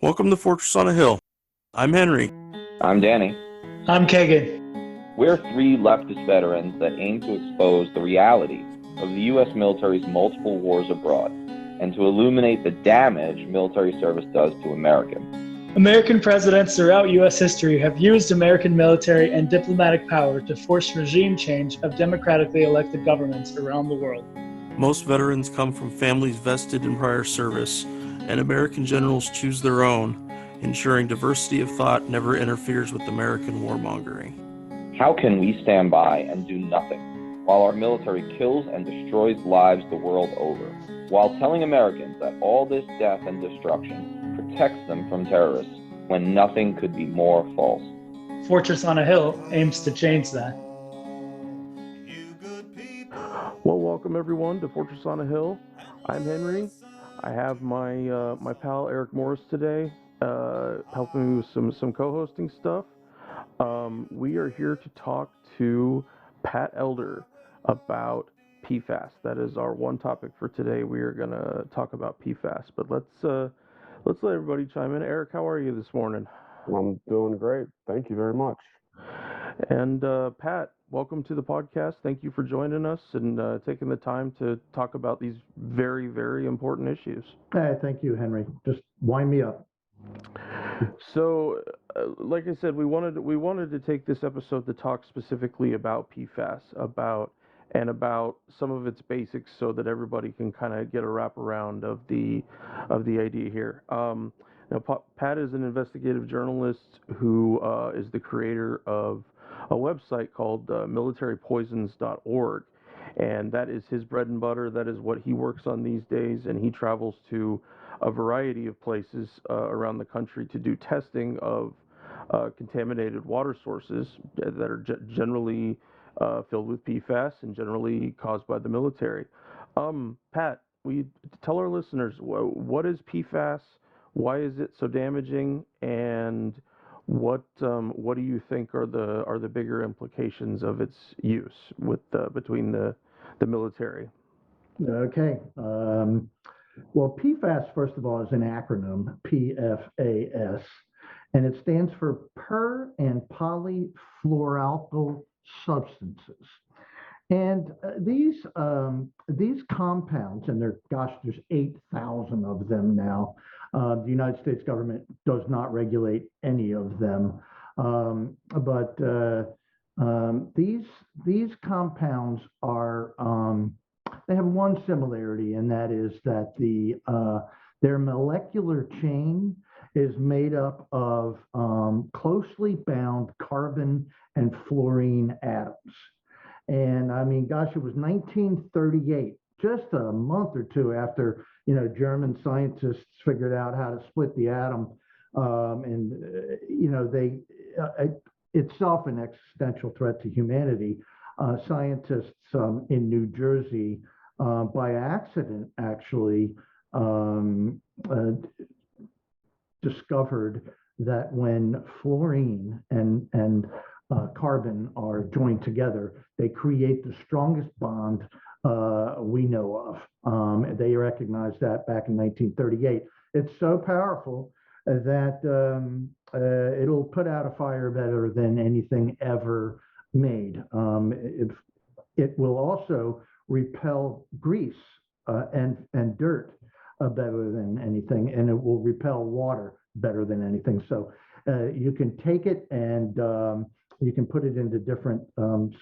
Welcome to Fortress on a Hill. I'm Henry. I'm Danny. I'm Kagan. We're three leftist veterans that aim to expose the reality of the U.S. military's multiple wars abroad and to illuminate the damage military service does to Americans. American presidents throughout U.S. history have used American military and diplomatic power to force regime change of democratically elected governments around the world. Most veterans come from families vested in prior service, and American generals choose their own, ensuring diversity of thought never interferes with American warmongering. How can we stand by and do nothing while our military kills and destroys lives the world over, while telling Americans that all this death and destruction protects them from terrorists when nothing could be more false? Fortress on a Hill aims to change that. Well, welcome everyone to Fortress on a Hill. I'm Henry. I have my pal Eric Morris today, helping me with some co-hosting stuff. We are here to talk to Pat Elder about PFAS. That is our one topic for today. We are going to talk about PFAS, but let's let everybody chime in. Eric, how are you this morning? I'm doing great. Thank you very much. And Pat, welcome to the podcast. Thank you for joining us and taking the time to talk about these very, very important issues. Hey, thank you, Henry. Just wind me up. So, like I said, we wanted to take this episode to talk specifically about PFAS, about some of its basics, so that everybody can kind of get a wrap around of the idea here. Now, Pat is an investigative journalist who is the creator of a website called militarypoisons.org, and that is his bread and butter. That is what he works on these days, and he travels to a variety of places around the country to do testing of contaminated water sources that are generally filled with PFAS and generally caused by the military. Pat, we tell our listeners what is PFAS, why is it so damaging, and what do you think are the bigger implications of its use between the military? Okay. Well, PFAS, first of all, is an acronym, PFAS, and it stands for per and polyfluoroalkyl substances. And these compounds, and there's 8,000 of them now. The United States government does not regulate any of them, but these compounds are they have one similarity, and that is that their molecular chain is made up of closely bound carbon and fluorine atoms. And I mean, gosh, it was 1938, just a month or two after, German scientists figured out how to split the atom. They itself an existential threat to humanity. Scientists in New Jersey, by accident, actually discovered that when fluorine and carbon are joined together, they create the strongest bond we know of. They recognized that back in 1938. It's so powerful that it'll put out a fire better than anything ever made. It will also repel grease and dirt better than anything, and it will repel water better than anything. So you can take it and you can put it into different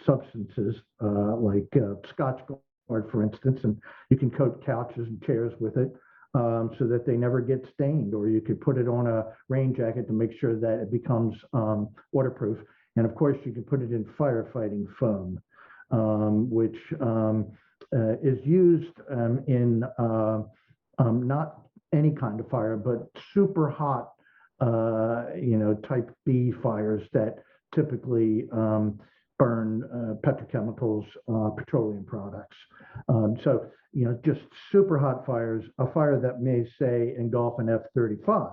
substances, like Scotch Guard, for instance, and you can coat couches and chairs with it so that they never get stained, or you could put it on a rain jacket to make sure that it becomes waterproof. And of course, you can put it in firefighting foam, which is used in not any kind of fire, but super hot, type B fires that typically burn petrochemicals, petroleum products. Just super hot fires, a fire that may, say, engulf an F-35,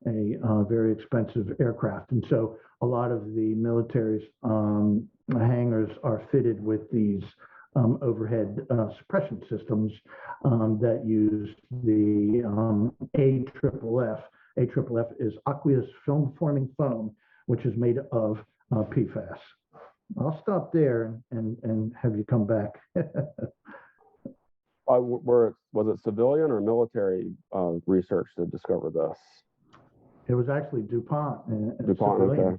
a very expensive aircraft. And so a lot of the military's hangars are fitted with these overhead suppression systems that use the AFFF AFFF, is aqueous film-forming foam, which is made of PFAS. I'll stop there and have you come back. Was it civilian or military research to discover this? It was actually DuPont. DuPont, civilian. okay.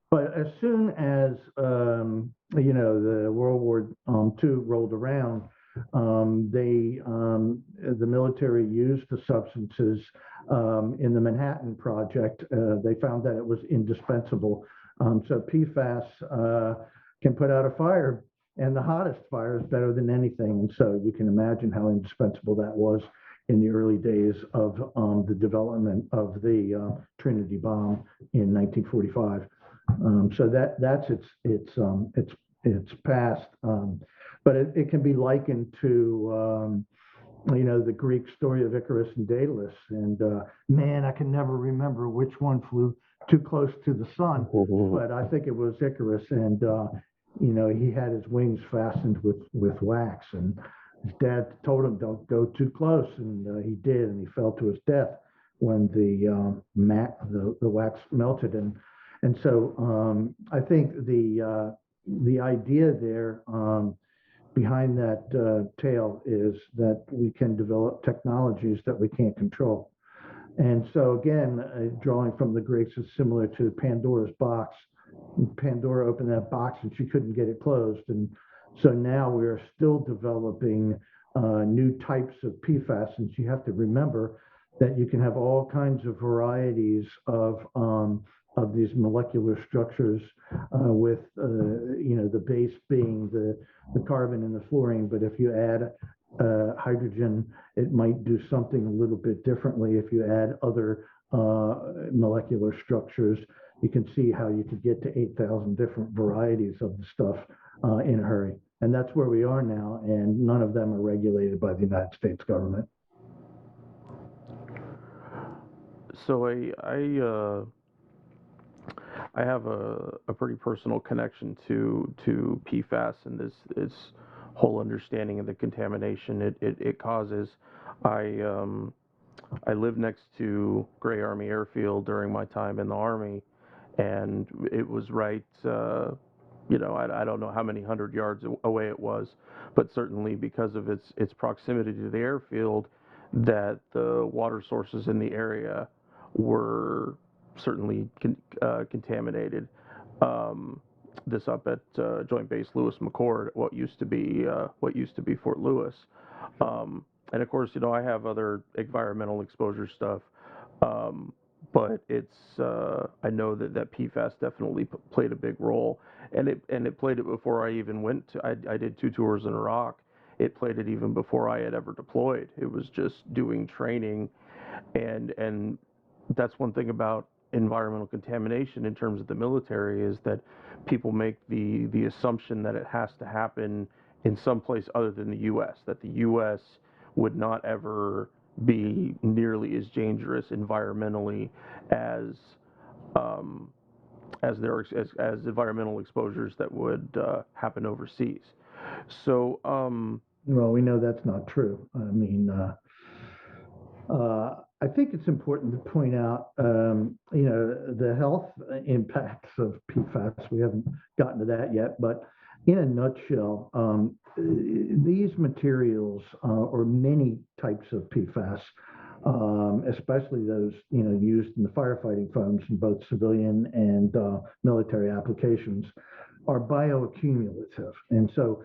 But as soon as the World War II rolled around, the military used the substances in the Manhattan Project. They found that it was indispensable. So PFAS can put out a fire, and the hottest fire is better than anything. And so you can imagine how indispensable that was in the early days of the development of the Trinity bomb in 1945. So that's its past, but it can be likened to the Greek story of Icarus and Daedalus. And man, I can never remember which one flew too close to the sun, but I think it was Icarus, and he had his wings fastened with wax, and his dad told him, "Don't go too close," and he did, and he fell to his death when the wax melted. And so I think the idea there behind that tale is that we can develop technologies that we can't control. And so again, drawing from the Greeks is similar to Pandora's box. Pandora opened that box and she couldn't get it closed. And so now we are still developing new types of PFAS. And you have to remember that you can have all kinds of varieties of these molecular structures with the base being the carbon and the fluorine. But if you add hydrogen, it might do something a little bit differently. If you add other molecular structures, you can see how you could get to 8,000 different varieties of the stuff in a hurry. And that's where we are now, and none of them are regulated by the United States government. So I have a pretty personal connection to PFAS and this whole understanding of the contamination it causes. I lived next to Gray Army Airfield during my time in the Army, and it was right, I don't know how many 100 yards away it was, but certainly because of its proximity to the airfield, that the water sources in the area were certainly contaminated. This up at Joint Base Lewis McChord, what used to be Fort Lewis. And of course, I have other environmental exposure stuff, but I know that PFAS definitely played a big role, and it played it before I even went to. I did 2 tours in Iraq. It played it even before I had ever deployed. It was just doing training, and that's one thing about environmental contamination in terms of the military, is that people make the assumption that it has to happen in some place other than the U.S., that the U.S. would not ever be nearly as dangerous environmentally as environmental exposures that would happen overseas. So well, we know that's not true. I mean, I think it's important to point out, the health impacts of PFAS. We haven't gotten to that yet, but in a nutshell, these materials, or many types of PFAS, especially those used in the firefighting foams in both civilian and military applications, are bioaccumulative. And so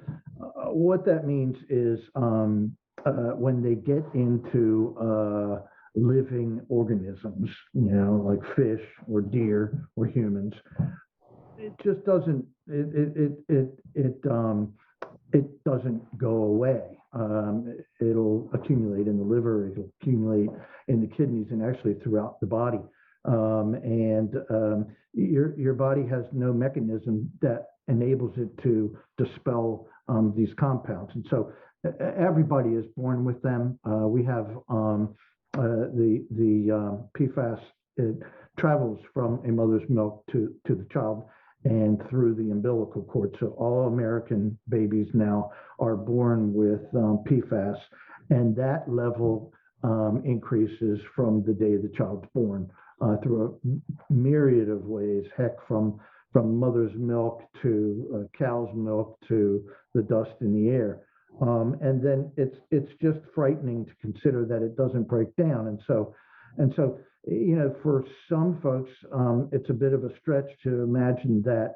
what that means is when they get into living organisms, like fish or deer or humans, it just doesn't it doesn't go away. It'll accumulate in the liver, it'll accumulate in the kidneys, and actually throughout the body. And your body has no mechanism that enables it to dispel these compounds. And so everybody is born with them. We have the PFAS. It travels from a mother's milk to the child and through the umbilical cord. So all American babies now are born with PFAS, and that level increases from the day the child's born. through a myriad of ways, heck, from mother's milk to cow's milk to the dust in the air. And then it's just frightening to consider that it doesn't break down. And so, for some folks, it's a bit of a stretch to imagine that,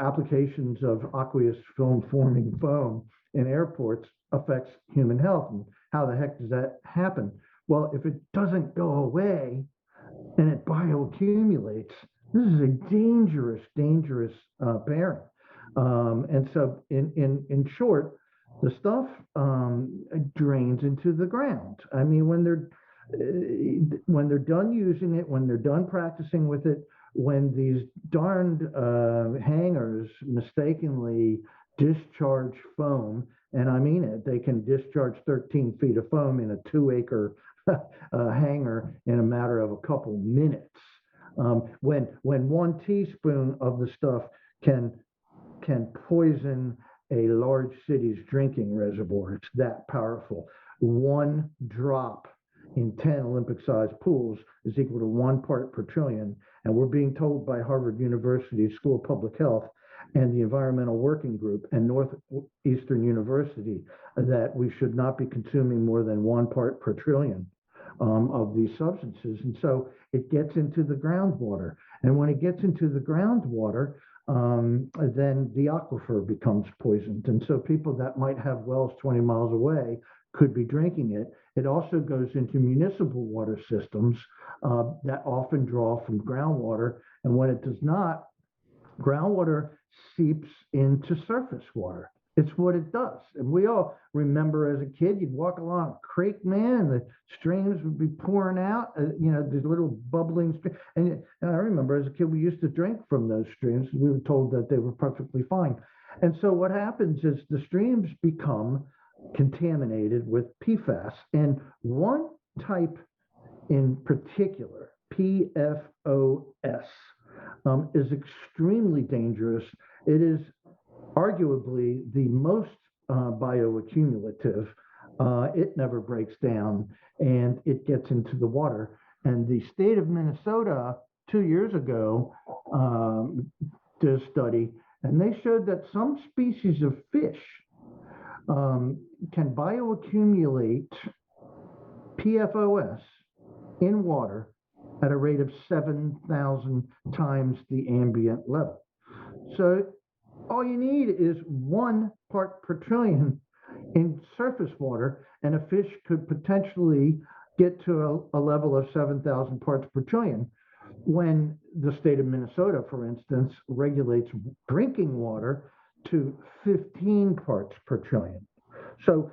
applications of aqueous film forming foam in airports affects human health. And how the heck does that happen? Well, if it doesn't go away and it bioaccumulates, this is a dangerous pairing. And so, in short, the stuff drains into the ground. I mean, when they're done using it, when they're done practicing with it, when these darned hangars mistakenly discharge foam, and I mean it, they can discharge 13 feet of foam in a 2-acre hangar in a matter of a couple minutes. When 1 teaspoon of the stuff can poison a large city's drinking reservoir, it's that powerful. 1 drop in 10 Olympic-sized pools is equal to 1 part per trillion. And we're being told by Harvard University School of Public Health and the Environmental Working Group and Northeastern University that we should not be consuming more than 1 part per trillion of these substances. And so it gets into the groundwater. And when it gets into the groundwater, then the aquifer becomes poisoned. And so people that might have wells 20 miles away could be drinking it. It also goes into municipal water systems that often draw from groundwater. And when it does not, groundwater seeps into surface water. It's what it does. And we all remember as a kid, you'd walk along a creek, man, and the streams would be pouring out, these little bubbling streams. And I remember as a kid, we used to drink from those streams. We were told that they were perfectly fine. And so what happens is the streams become contaminated with PFAS. And one type in particular, PFOS, is extremely dangerous. It is arguably the most bioaccumulative. It never breaks down and it gets into the water. And the state of Minnesota 2 years ago did a study, and they showed that some species of fish can bioaccumulate PFOS in water at a rate of 7,000 times the ambient level. So all you need is 1 part per trillion in surface water, and a fish could potentially get to a level of 7,000 parts per trillion. When the state of Minnesota, for instance, regulates drinking water to 15 parts per trillion. So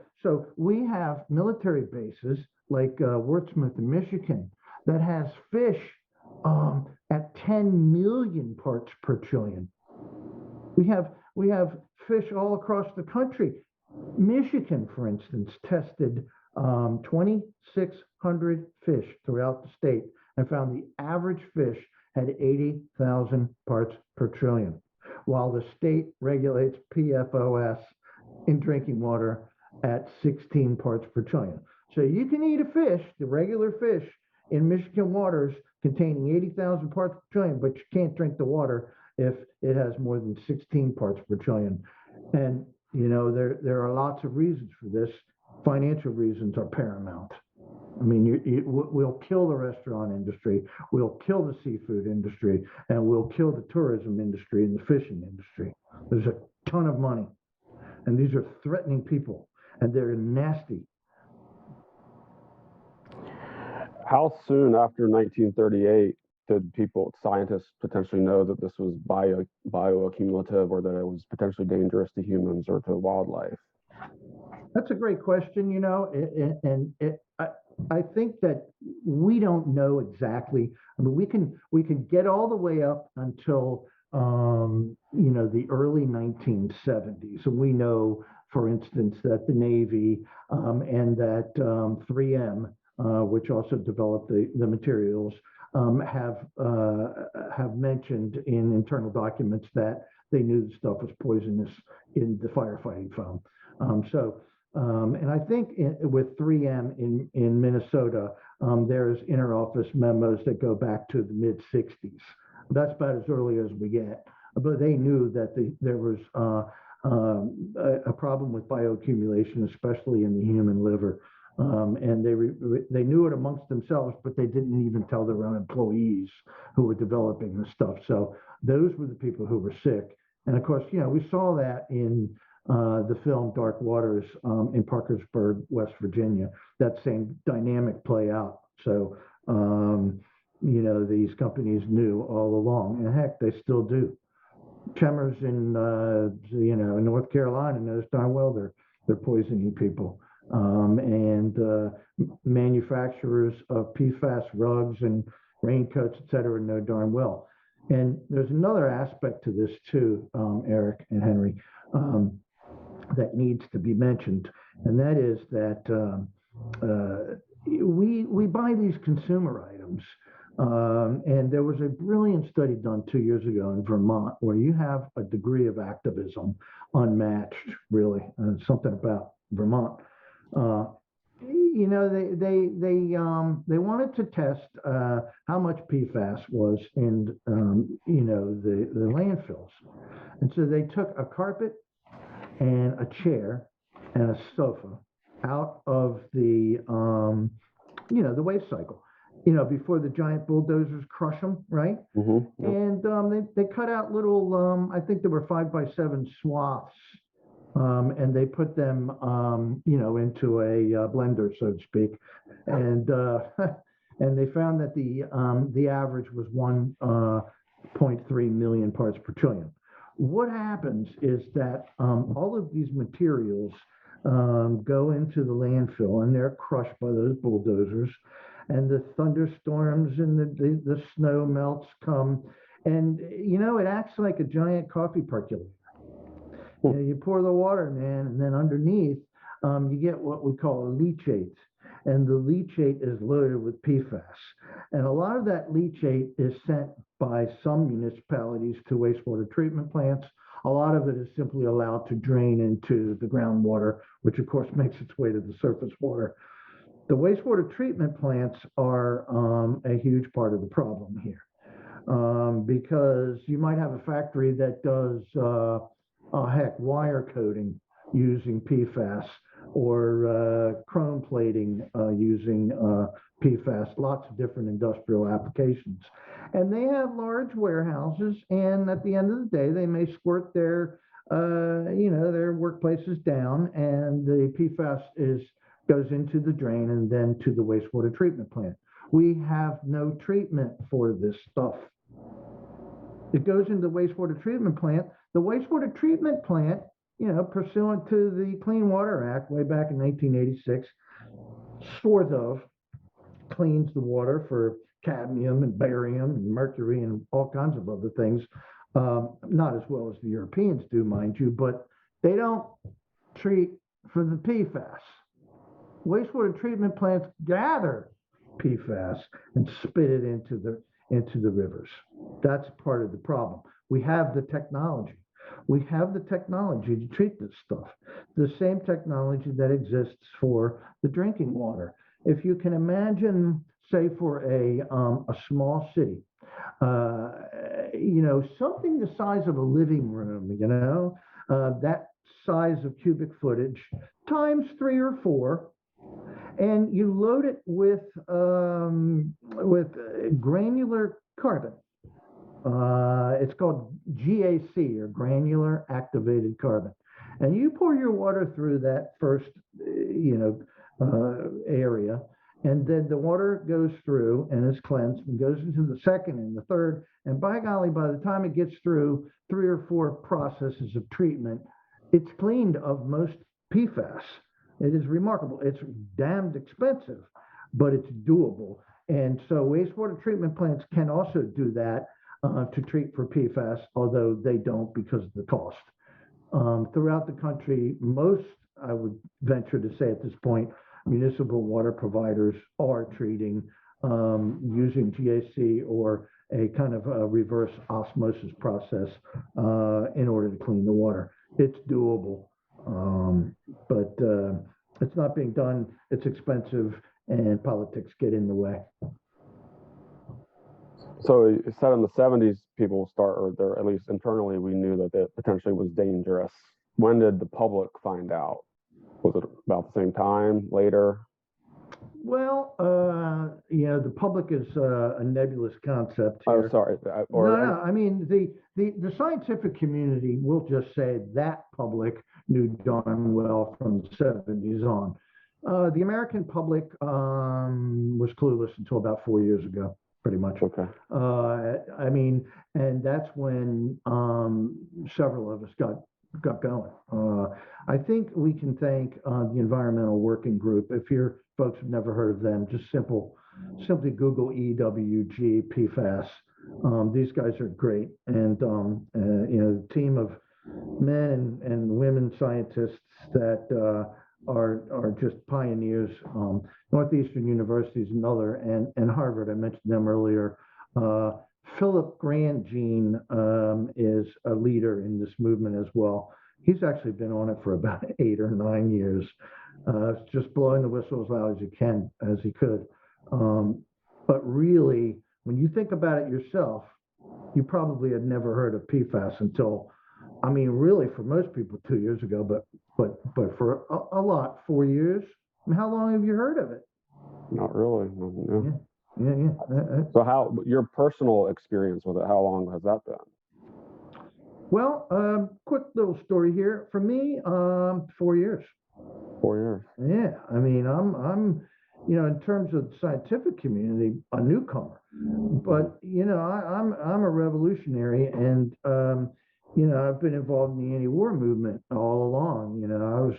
we have military bases like Wurtsmith in Michigan that has fish at 10 million parts per trillion. We have fish all across the country. Michigan, for instance, tested 2,600 fish throughout the state and found the average fish had 80,000 parts per trillion, while the state regulates PFOS in drinking water at 16 parts per trillion. So you can eat a fish, the regular fish, in Michigan waters containing 80,000 parts per trillion, but you can't drink the water if it has more than 16 parts per trillion. And there are lots of reasons for this. Financial reasons are paramount. I mean, we'll kill the restaurant industry, we'll kill the seafood industry, and we'll kill the tourism industry and the fishing industry. There's a ton of money, and these are threatening people, and they're nasty. How soon after 1938 did scientists potentially know that this was bioaccumulative, or that it was potentially dangerous to humans or to wildlife? That's a great question, I think that we don't know exactly. I mean, we can get all the way up until the early 1970s, and we know, for instance, that the Navy and that 3M, which also developed the materials, have mentioned in internal documents that they knew the stuff was poisonous in the firefighting foam. And I think with 3M in Minnesota, there's interoffice memos that go back to the mid 60s. That's about as early as we get. But they knew that there was a problem with bioaccumulation, especially in the human liver. And they knew it amongst themselves, but they didn't even tell their own employees who were developing the stuff. So those were the people who were sick. And of course, we saw that in the film Dark Waters in Parkersburg, West Virginia, that same dynamic play out. So, these companies knew all along, and heck, they still do. Chemers in, North Carolina knows darn well they're poisoning people. And manufacturers of PFAS rugs and raincoats, et cetera, know darn well. And there's another aspect to this too, Eric and Henry, that needs to be mentioned, and that is that we buy these consumer items, and there was a brilliant study done 2 years ago in Vermont where you have a degree of activism unmatched, really, something about Vermont. They wanted to test how much PFAS was in the landfills, and so they took a carpet and a chair and a sofa out of the the waste cycle, before the giant bulldozers crush them, right? Mm-hmm. And they cut out little, I think there were 5x7 swaths, and they put them, into a blender, so to speak, and and they found that the average was 1.3 million parts per trillion. What happens is that all of these materials go into the landfill, and they're crushed by those bulldozers, and the thunderstorms and the snow melts come, and it acts like a giant coffee percolator. You pour the water, man, and then underneath you get what we call a leachate, and the leachate is loaded with PFAS, and a lot of that leachate is sent by some municipalities to wastewater treatment plants. A lot of it is simply allowed to drain into the groundwater, which of course makes its way to the surface water. The wastewater treatment plants are a huge part of the problem here, because you might have a factory that does, wire coating using PFAS, or chrome plating using PFAS, lots of different industrial applications. And they have large warehouses, and at the end of the day, they may squirt their workplaces down, and the PFAS goes into the drain and then to the wastewater treatment plant. We have no treatment for this stuff. It goes into the wastewater treatment plant. The wastewater treatment plant, pursuant to the Clean Water Act way back in 1986, sort of cleans the water for cadmium and barium and mercury and all kinds of other things. Not as well as the Europeans do, mind you, but they don't treat for the PFAS. Wastewater treatment plants gather PFAS and spit it into the rivers. That's part of the problem. We have the technology. We have the technology to treat this stuff. The same technology that exists for the drinking water. If you can imagine, say, for a small city, something the size of a living room, that size of cubic footage times 3 or 4, and you load it with granular carbon. It's called GAC, or granular activated carbon. And you pour your water through that first, area, and then the water goes through and is cleansed and goes into the second and the third. And by golly, by the time it gets through 3 or 4 processes of treatment, it's cleaned of most PFAS. It is remarkable. It's damned expensive, but it's doable. And so wastewater treatment plants can also do that to treat for PFAS, although they don't because of the cost. Throughout the country, most, I would venture to say at this point, municipal water providers are treating using GAC or a kind of a reverse osmosis process in order to clean the water. It's doable, but it's not being done. It's expensive, and politics get in the way. So you said in the 70s, people start, or there, at least internally, we knew that it potentially was dangerous. When did the public find out? Was it about the same time, later? Well, the public is a nebulous concept here. Oh, sorry. No. I mean, the scientific community will just say that public knew darn well from the 70s on. The American public was clueless until about 4 years ago, pretty much. Okay. I mean, and that's when several of us got going. I think we can thank the Environmental Working Group. If your folks have never heard of them, just simply Google EWG PFAS. These guys are great, and the team of men and women scientists that are just pioneers. Northeastern University is another, and Harvard. I mentioned them earlier. Philip Grandjean is a leader in this movement as well. He's actually been on it for about 8 or 9 years, just blowing the whistle as loud as he could. But really, when you think about it yourself, you probably had never heard of PFAS until, I mean, really for most people 2 years ago, but for a lot, 4 years. I mean, how long have you heard of it? Not really. No. Yeah. So how, your personal experience with it, how long has that been? Well, quick little story here. For me, 4 years. 4 years. Yeah, I mean, I'm in terms of the scientific community, a newcomer, but I'm a revolutionary, and I've been involved in the anti-war movement all along. I was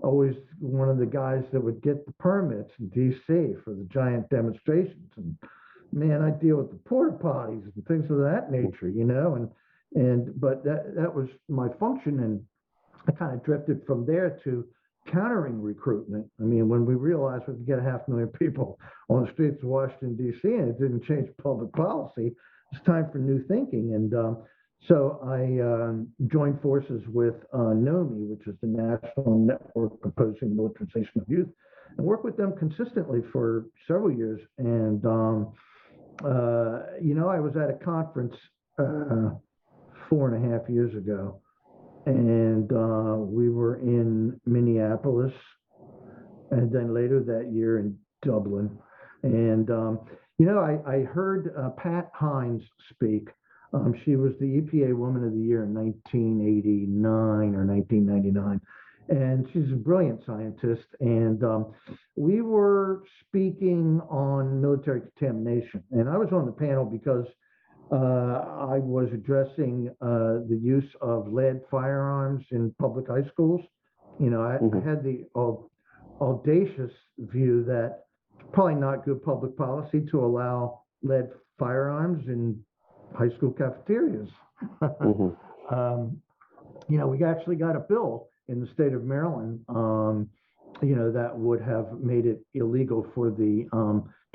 always one of the guys that would get the permits in D.C. for the giant demonstrations, and man, I deal with the porta potties and things of that nature, but that was my function, and I kind of drifted from there to countering recruitment. I mean, when we realized we could get 500,000 people on the streets of Washington, D.C., and it didn't change public policy, it's time for new thinking. And so I joined forces with NOMI, which is the National Network Opposing Militarization of Youth, and worked with them consistently for several years. And, I was at a conference 4.5 years ago, and we were in Minneapolis, and then later that year in Dublin. And I heard Pat Hines speak. She was the EPA Woman of the Year in 1989 or 1999, and she's a brilliant scientist. And we were speaking on military contamination, and I was on the panel because I was addressing the use of lead firearms in public high schools. I had the audacious view that it's probably not good public policy to allow lead firearms in high school cafeterias. We actually got a bill in the state of Maryland, that would have made it illegal for the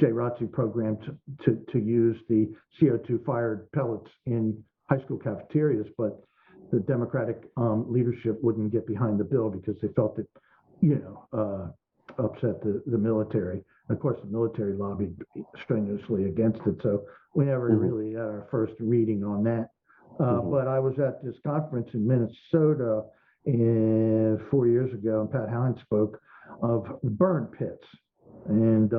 JROTC program to use the CO2 fired pellets in high school cafeterias, but the Democratic leadership wouldn't get behind the bill because they felt it, upset the military. And of course, the military lobbied strenuously against it, so we never really had our first reading on that. But I was at this conference in Minnesota 4 years ago, and Pat Hines spoke of the burn pits. And,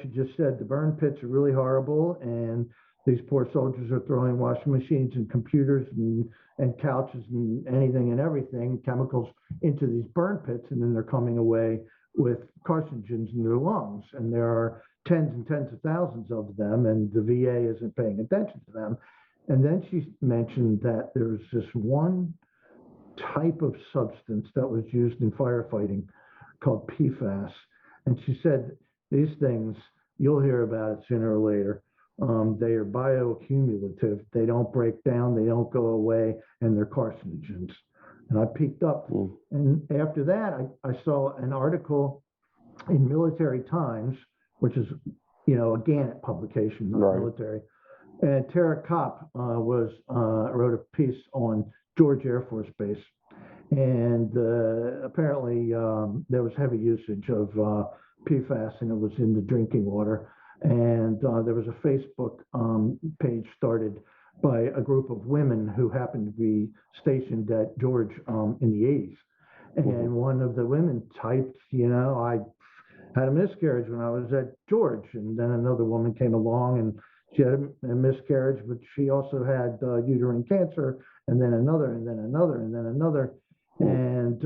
she just said the burn pits are really horrible, and these poor soldiers are throwing washing machines and computers and couches and anything and everything, chemicals, into these burn pits, and then they're coming away with carcinogens in their lungs. And there are tens and tens of thousands of them, and the VA isn't paying attention to them. And then she mentioned that there's this one type of substance that was used in firefighting called PFAS. And she said, these things, you'll hear about it sooner or later. They are bioaccumulative. They don't break down, they don't go away, and they're carcinogens. And I peeked up. And after that, I saw an article in Military Times, which is, a Gannett publication, not military. And Tara Kopp wrote a piece on George Air Force Base. And apparently there was heavy usage of PFAS, and it was in the drinking water. And there was a Facebook page started by a group of women who happened to be stationed at George in the 80s. And one of the women typed, I had a miscarriage when I was at George. And then another woman came along and she had a miscarriage, but she also had uterine cancer, and then another, and then another, and then another. And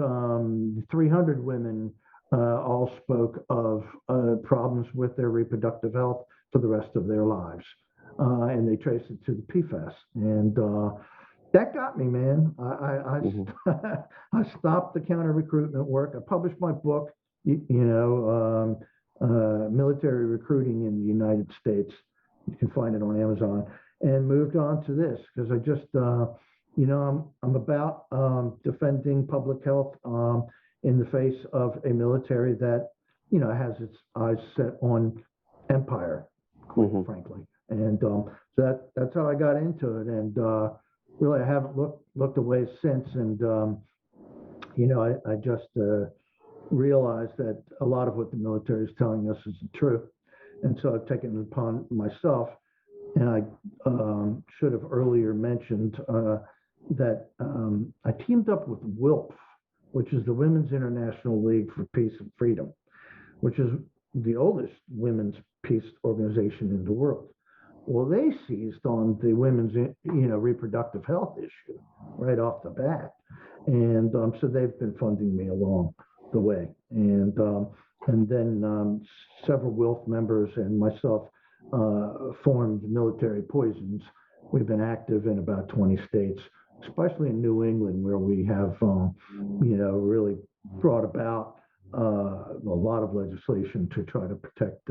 300 women all spoke of problems with their reproductive health for the rest of their lives. And they traced it to the PFAS. And that got me, man. I stopped the counter recruitment work. I published my book, Military Recruiting in the United States. You can find it on Amazon, and moved on to this because I just, I'm about defending public health in the face of a military that, has its eyes set on empire, quite frankly. And so that's how I got into it. And really, I haven't looked away since. And I just realized that a lot of what the military is telling us isn't true. And so I've taken it upon myself, and I should have earlier mentioned that I teamed up with WILF, which is the Women's International League for Peace and Freedom, which is the oldest women's peace organization in the world. Well, they seized on the women's, reproductive health issue right off the bat, and so they've been funding me along the way, and then several WILF members and myself formed Military Poisons. We've been active in about 20 states, especially in New England, where we have, really brought about a lot of legislation to try to protect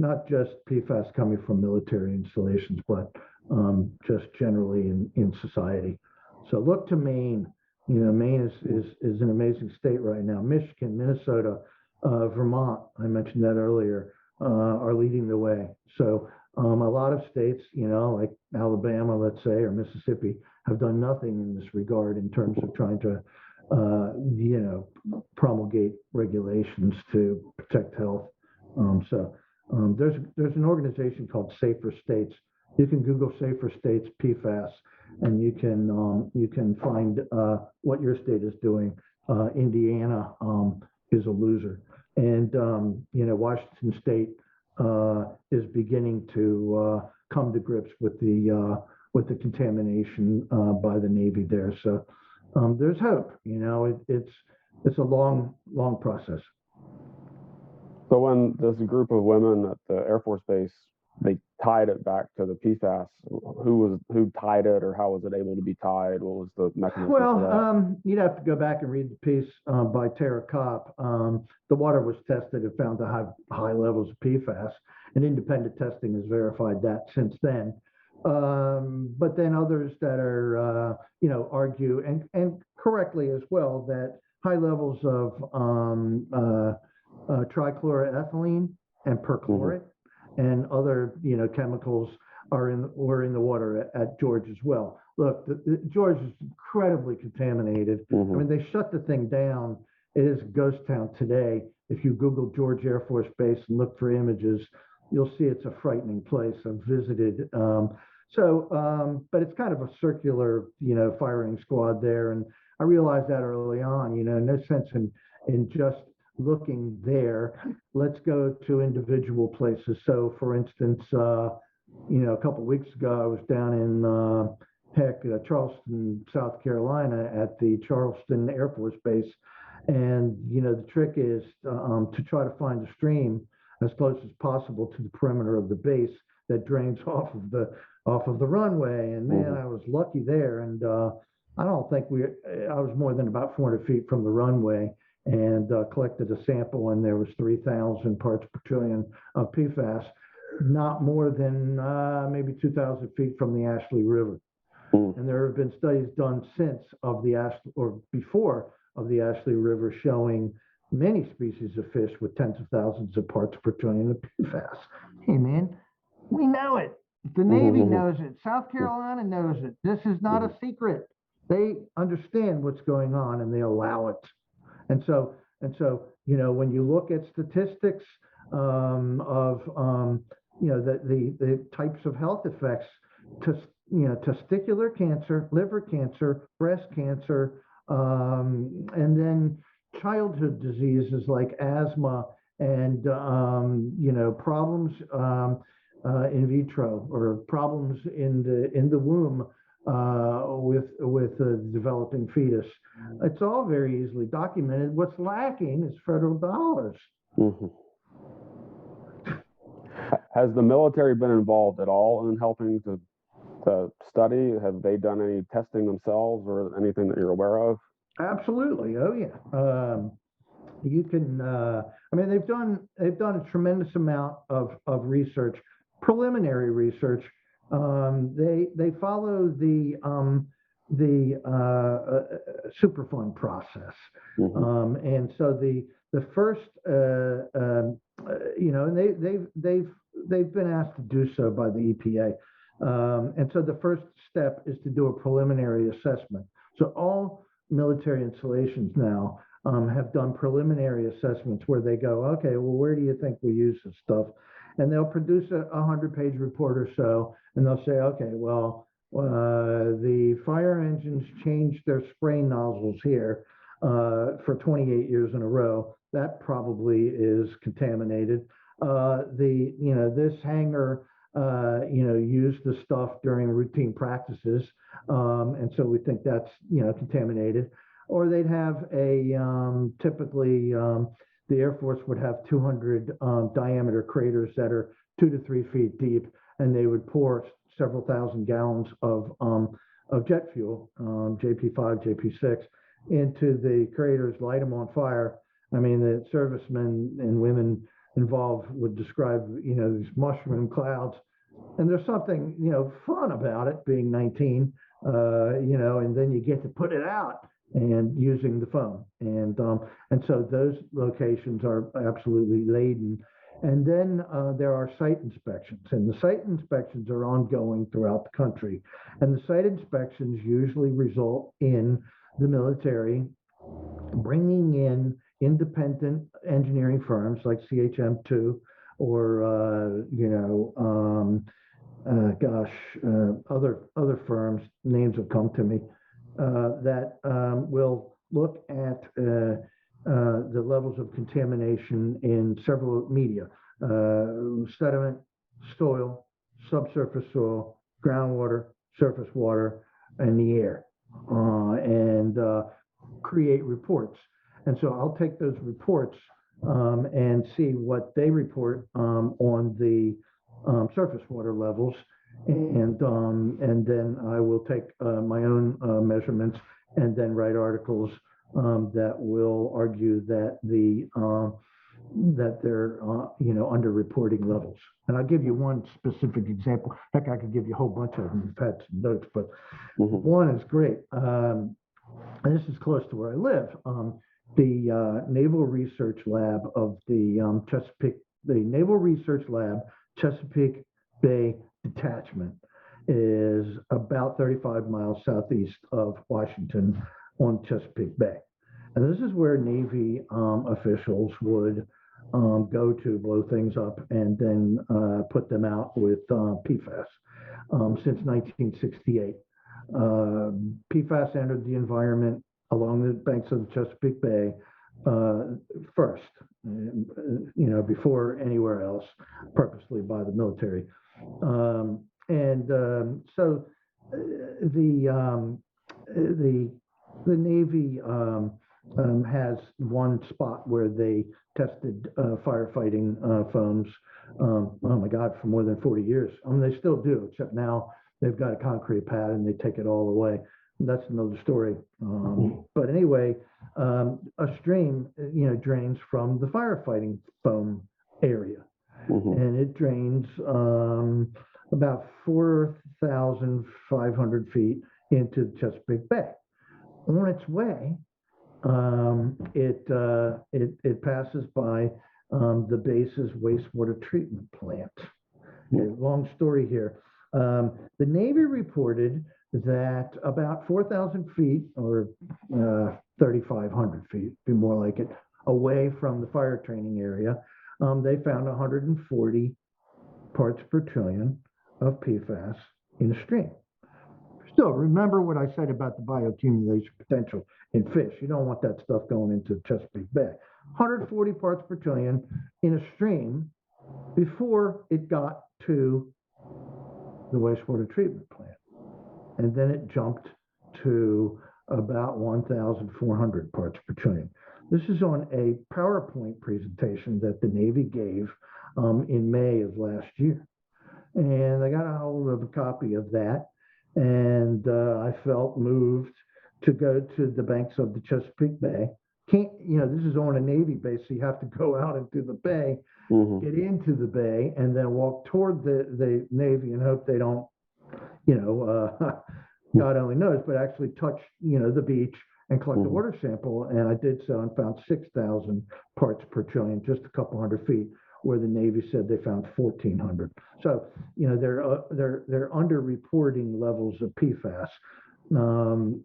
not just PFAS coming from military installations, but just generally in society. So look to Maine. Maine is an amazing state right now. Michigan, Minnesota, Vermont, I mentioned that earlier, are leading the way. So a lot of states, like Alabama, let's say, or Mississippi, have done nothing in this regard in terms of trying to, promulgate regulations to protect health. There's an organization called Safer States. You can Google Safer States PFAS, and you can find what your state is doing. Indiana is a loser, and Washington State is beginning to come to grips with the contamination by the Navy there. So there's hope. It's a long process. So when this group of women at the Air Force Base, they tied it back to the PFAS, who tied it, or how was it able to be tied? What was the mechanism for that? Well, you'd have to go back and read the piece by Tara Kopp. The water was tested and found to have high levels of PFAS, and independent testing has verified that since then. But then others that are, argue, and correctly as well, that high levels of trichloroethylene and perchlorate and other, chemicals were in the water at George as well. Look, the George is incredibly contaminated. I mean, they shut the thing down. It is a ghost town today. If you Google George Air Force Base and look for images, you'll see it's a frightening place. I've visited. But it's kind of a circular, firing squad there. And I realized that early on, no sense in just looking there. Let's go to individual places. So for instance, a couple of weeks ago, I was down in Charleston, South Carolina at the Charleston Air Force Base. And, the trick is to try to find a stream as close as possible to the perimeter of the base that drains off of the runway. And man, I was lucky there. And I don't think I was more than about 400 feet from the runway, and collected a sample, and there was 3,000 parts per trillion of PFAS, not more than maybe 2,000 feet from the Ashley River. And there have been studies done since of the Ashley, or before of the Ashley River, showing many species of fish with tens of thousands of parts per trillion of PFAS. Hey man, we know it. The Navy knows it. South Carolina knows it. This is not a secret. They understand what's going on, and they allow it. And so, when you look at statistics of the types of health effects, testicular cancer, liver cancer, breast cancer, and then childhood diseases like asthma and problems in vitro or problems in the womb with the developing fetus. It's all very easily documented. What's lacking is federal dollars. Mm-hmm. Has the military been involved at all in helping to study? Have they done any testing themselves or anything that you're aware of? Absolutely. Oh yeah. You can. I mean, they've done a tremendous amount of research, preliminary research. They follow the Superfund process, Mm-hmm. and so the first, and they've been asked to do so by the EPA, and so the first step is to do a preliminary assessment. So all military installations now have done preliminary assessments where they go, okay, well, where do you think we use this stuff? And they'll produce a 100-page report or so, and they'll say, okay, well, the fire engines changed their spray nozzles here for 28 years in a row. That probably is contaminated. This hangar, used the stuff during routine practices, and so we think that's contaminated. Or they'd have typically the Air Force would have 200 diameter craters that are 2 to 3 feet deep, and they would pour several thousand gallons of jet fuel, JP5, JP6, into the craters, light them on fire. I mean, the servicemen and women involved would describe, these mushroom clouds. And there's something, fun about it being 19, and then you get to put it out and using the foam. And so those locations are absolutely laden. And then there are site inspections, and the site inspections are ongoing throughout the country. And the site inspections usually result in the military bringing in independent engineering firms like CHM2 or other firms, names have come to me, that will look at the levels of contamination in several media, sediment, soil, subsurface soil, groundwater, surface water, and the air, and create reports. And so I'll take those reports and see what they report on the surface water levels, and then I will take my own measurements and then write articles that will argue that that they're under-reporting levels. And I'll give you one specific example. Heck, I could give you a whole bunch of them. I've had some notes, but one is great. And this is close to where I live. The Naval Research Lab of the Naval Research Lab Chesapeake Bay Detachment is about 35 miles southeast of Washington on Chesapeake Bay. And this is where Navy officials would go to blow things up and then put them out with PFAS since 1968. PFAS entered the environment along the banks of the Chesapeake Bay first, before anywhere else, purposely by the military. So the Navy has one spot where they tested firefighting foams. Oh my God, for more than 40 years. I mean, they still do, except now they've got a concrete pad and they take it all away. That's another story. But anyway, a stream, drains from the firefighting foam area, and it drains about 4,500 feet into the Chesapeake Bay. On its way, it passes by the base's wastewater treatment plant. Okay, long story here. The Navy reported that about 4,000 feet or 3,500 feet, be more like it, away from the fire training area, they found 140 parts per trillion of PFAS in a stream. Still, remember what I said about the bioaccumulation potential in fish. You don't want that stuff going into Chesapeake Bay. 140 parts per trillion in a stream before it got to the wastewater treatment plant. And then it jumped to about 1,400 parts per trillion. This is on a PowerPoint presentation that the Navy gave in May of last year. And I got a hold of a copy of that, and I felt moved to go to the banks of the Chesapeake Bay. This is on a Navy base, so you have to go out into the bay, get into the bay, and then walk toward the Navy and hope they don't, God only knows, but actually touch, the beach and collect a water sample. And I did so and found 6,000 parts per trillion, just a couple hundred feet, where the Navy said they found 1,400. So, they're underreporting levels of PFAS.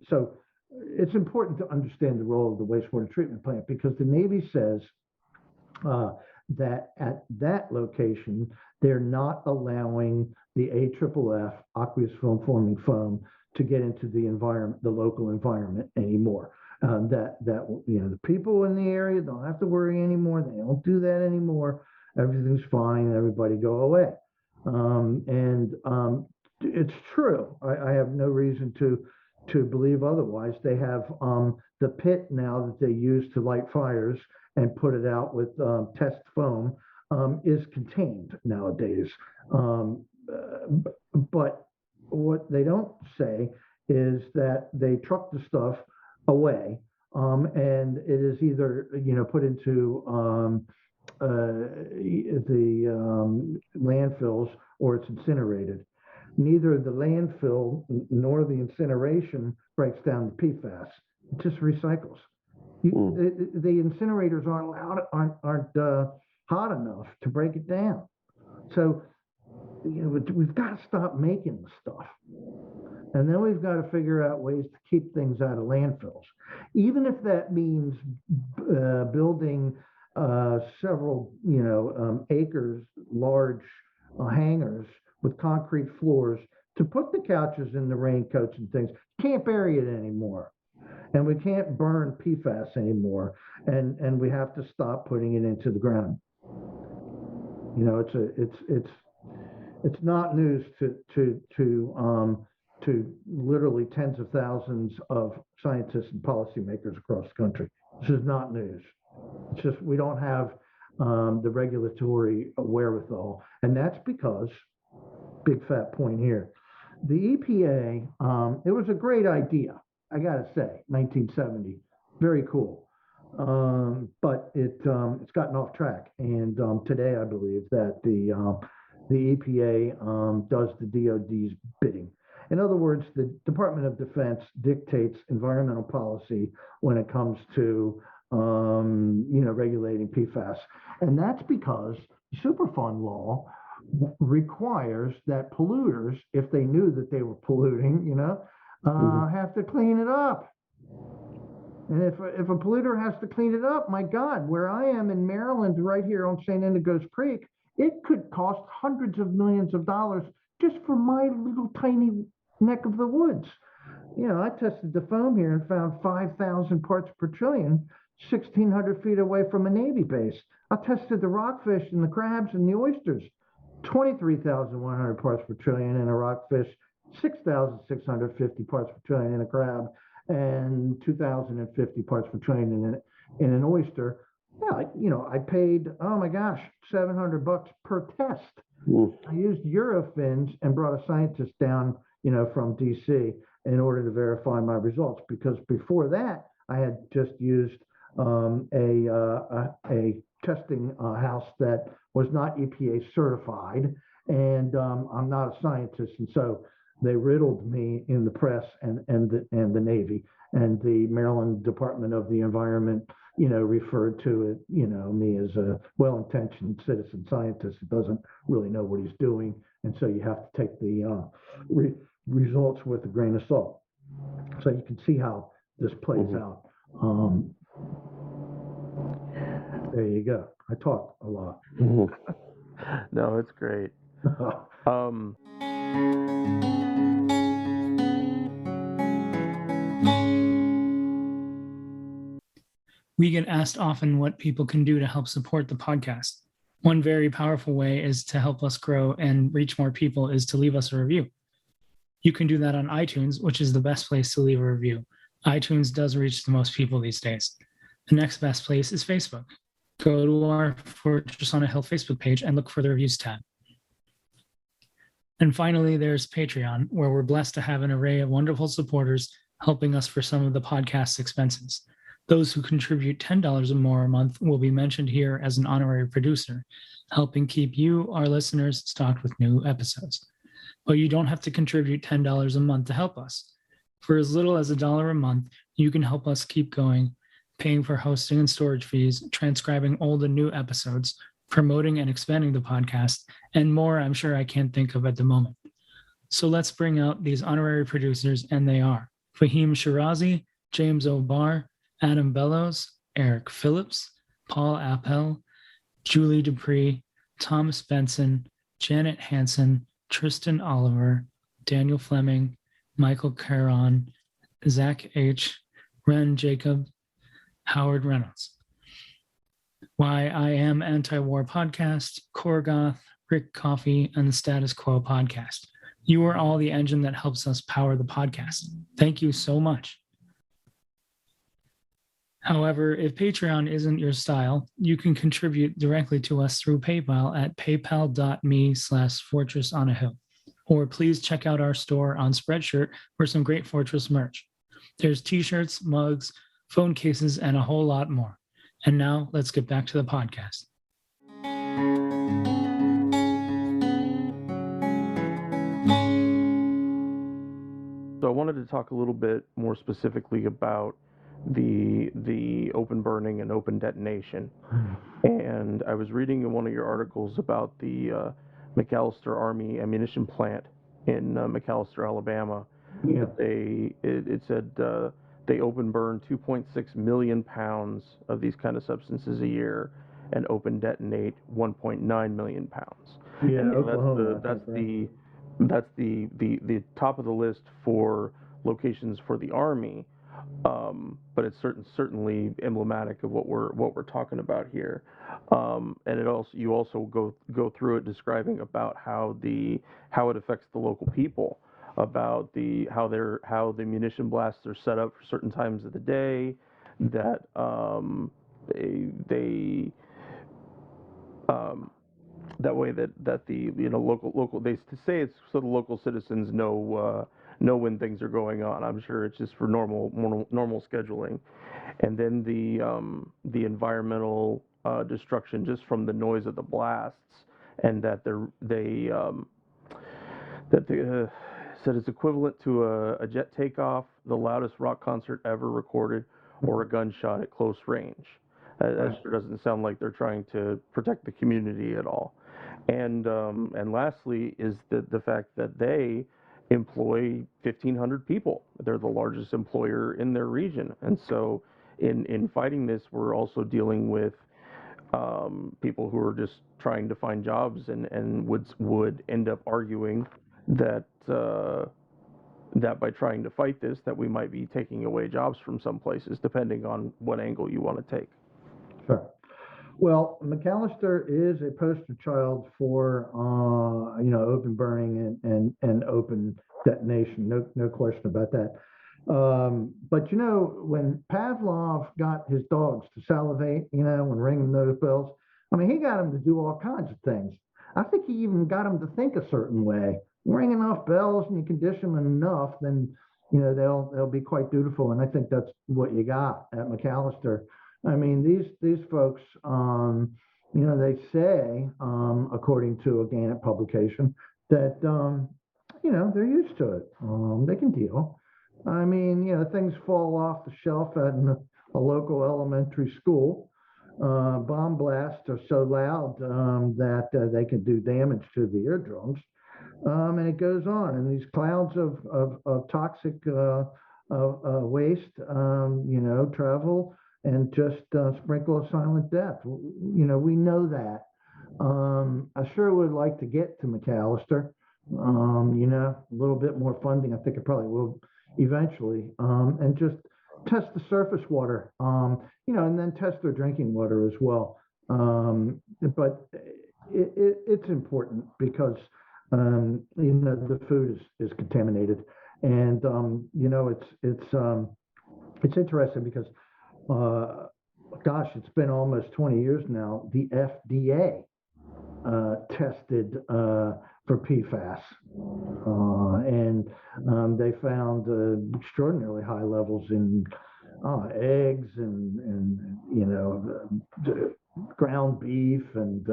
So it's important to understand the role of the wastewater treatment plant, because the Navy says that at that location, they're not allowing the AFFF, aqueous film forming foam, to get into the environment, the local environment anymore. The people in the area don't have to worry anymore. They don't do that anymore. Everything's fine. Everybody go away. It's true. I have no reason to believe otherwise. They have the pit now that they use to light fires and put it out with test foam is contained nowadays. But what they don't say is that they truck the stuff away, and it is either put into the landfills or it's incinerated. Neither the landfill nor the incineration breaks down the PFAS. It just recycles. The incinerators aren't hot enough to break it down. So we've got to stop making the stuff. And then we've got to figure out ways to keep things out of landfills, even if that means building several, acres large hangars with concrete floors to put the couches in the raincoats and things. Can't bury it anymore, and we can't burn PFAS anymore, and we have to stop putting it into the ground. It's not news to literally tens of thousands of scientists and policymakers across the country. This is not news. It's just we don't have the regulatory wherewithal, and that's because, big fat point here, the EPA, it was a great idea, I gotta say, 1970, very cool, but it's gotten off track, and today I believe that the EPA does the DoD's bidding. In other words, the Department of Defense dictates environmental policy when it comes to regulating PFAS. And that's because Superfund law requires that polluters, if they knew that they were polluting, have to clean it up. And if a polluter has to clean it up, my God, where I am in Maryland, right here on St. Indigo's Creek, it could cost hundreds of millions of dollars just for my little tiny neck of the woods. I tested the foam here and found 5,000 parts per trillion, 1,600 feet away from a Navy base. I tested the rockfish and the crabs and the oysters, 23,100 parts per trillion in a rockfish, 6,650 parts per trillion in a crab, and 2,050 parts per trillion in an oyster. Yeah, I paid, oh my gosh, $700 per test. I used Eurofins and brought a scientist down, from DC in order to verify my results, because before that I had just used a testing house that was not EPA certified, and I'm not a scientist, and so they riddled me in the press and the Navy, and the Maryland Department of the Environment, referred to it, me as a well-intentioned citizen scientist who doesn't really know what he's doing, and so you have to take the results with a grain of salt. So you can see how this plays out. There you go. I talk a lot. No, it's great. Um, We get asked often what people can do to help support the podcast. One very powerful way is to help us grow and reach more people is to leave us a review. You can do that on iTunes, which is the best place to leave a review. iTunes does reach the most people these days. The next best place is Facebook. Go to our Fortress on a Hill Facebook page and look for the reviews tab. And finally, there's Patreon, where we're blessed to have an array of wonderful supporters helping us for some of the podcast's expenses. Those who contribute $10 or more a month will be mentioned here as an honorary producer, helping keep you, our listeners, stocked with new episodes. But you don't have to contribute $10 a month to help us. For as little as $1 a month, you can help us keep going, paying for hosting and storage fees, transcribing old and new episodes, promoting and expanding the podcast, and more I'm sure I can't think of at the moment. So let's bring out these honorary producers, and they are Fahim Shirazi, James O'Barr, Adam Bellows, Eric Phillips, Paul Appel, Julie Dupree, Thomas Benson, Janet Hansen, Tristan Oliver, Daniel Fleming, Michael Caron, Zach H., Ren Jacob, Howard Reynolds. Why I Am Anti-War Podcast, Korgoth, Rick Coffey, and the Status Quo Podcast. You are all the engine that helps us power the podcast. Thank you so much. However, if Patreon isn't your style, you can contribute directly to us through PayPal at paypal.me/fortressonahill. Or please check out our store on Spreadshirt for some great Fortress merch. There's t-shirts, mugs, phone cases, and a whole lot more. And now let's get back to the podcast. So I wanted to talk a little bit more specifically about the open burning and open detonation. And I was reading in one of your articles about the McAllister Army ammunition plant in McAllister, Alabama. Yeah. It said they open burn 2.6 million pounds of these kind of substances a year and open detonate 1.9 million pounds. Yeah, And Oklahoma. that's the top of the list for locations for the Army. But it's certainly emblematic of what we're talking about here. And you also go through it describing about how it affects the local people, about how the munition blasts are set up for certain times of the day, that they that way that the local they say it's so the local citizens know when things are going on. I'm sure it's just for normal scheduling. And then the environmental destruction just from the noise of the blasts, and that they said it's equivalent to a jet takeoff, the loudest rock concert ever recorded, or a gunshot at close range. That sure doesn't sound like they're trying to protect the community at all. And lastly is the fact that they employ 1,500 people. They're the largest employer in their region. And so in fighting this, we're also dealing with people who are just trying to find jobs and would end up arguing that that by trying to fight this, that we might be taking away jobs from some places, depending on what angle you want to take. Sure. Well, McAllister is a poster child for open burning and open detonation. No question about that. But when Pavlov got his dogs to salivate, when ringing those bells, I mean, he got them to do all kinds of things. I think he even got them to think a certain way. Ring enough bells and you condition them enough, then they'll be quite dutiful. And I think that's what you got at McAllister. I mean, these folks, they say, according to a Gannett publication, that they're used to it. They can deal. I mean, things fall off the shelf at a local elementary school. Bomb blasts are so loud that they can do damage to the eardrums. And it goes on. And these clouds of toxic waste, travel and just sprinkle a silent death. We know that. I sure would like to get to McAllister. A little bit more funding. I think it probably will eventually, and just test the surface water, and then test their drinking water as well. But it's important because, the food is contaminated, and it's interesting because, gosh, it's been almost 20 years now. The FDA tested for PFAS, and they found extraordinarily high levels in eggs and ground beef and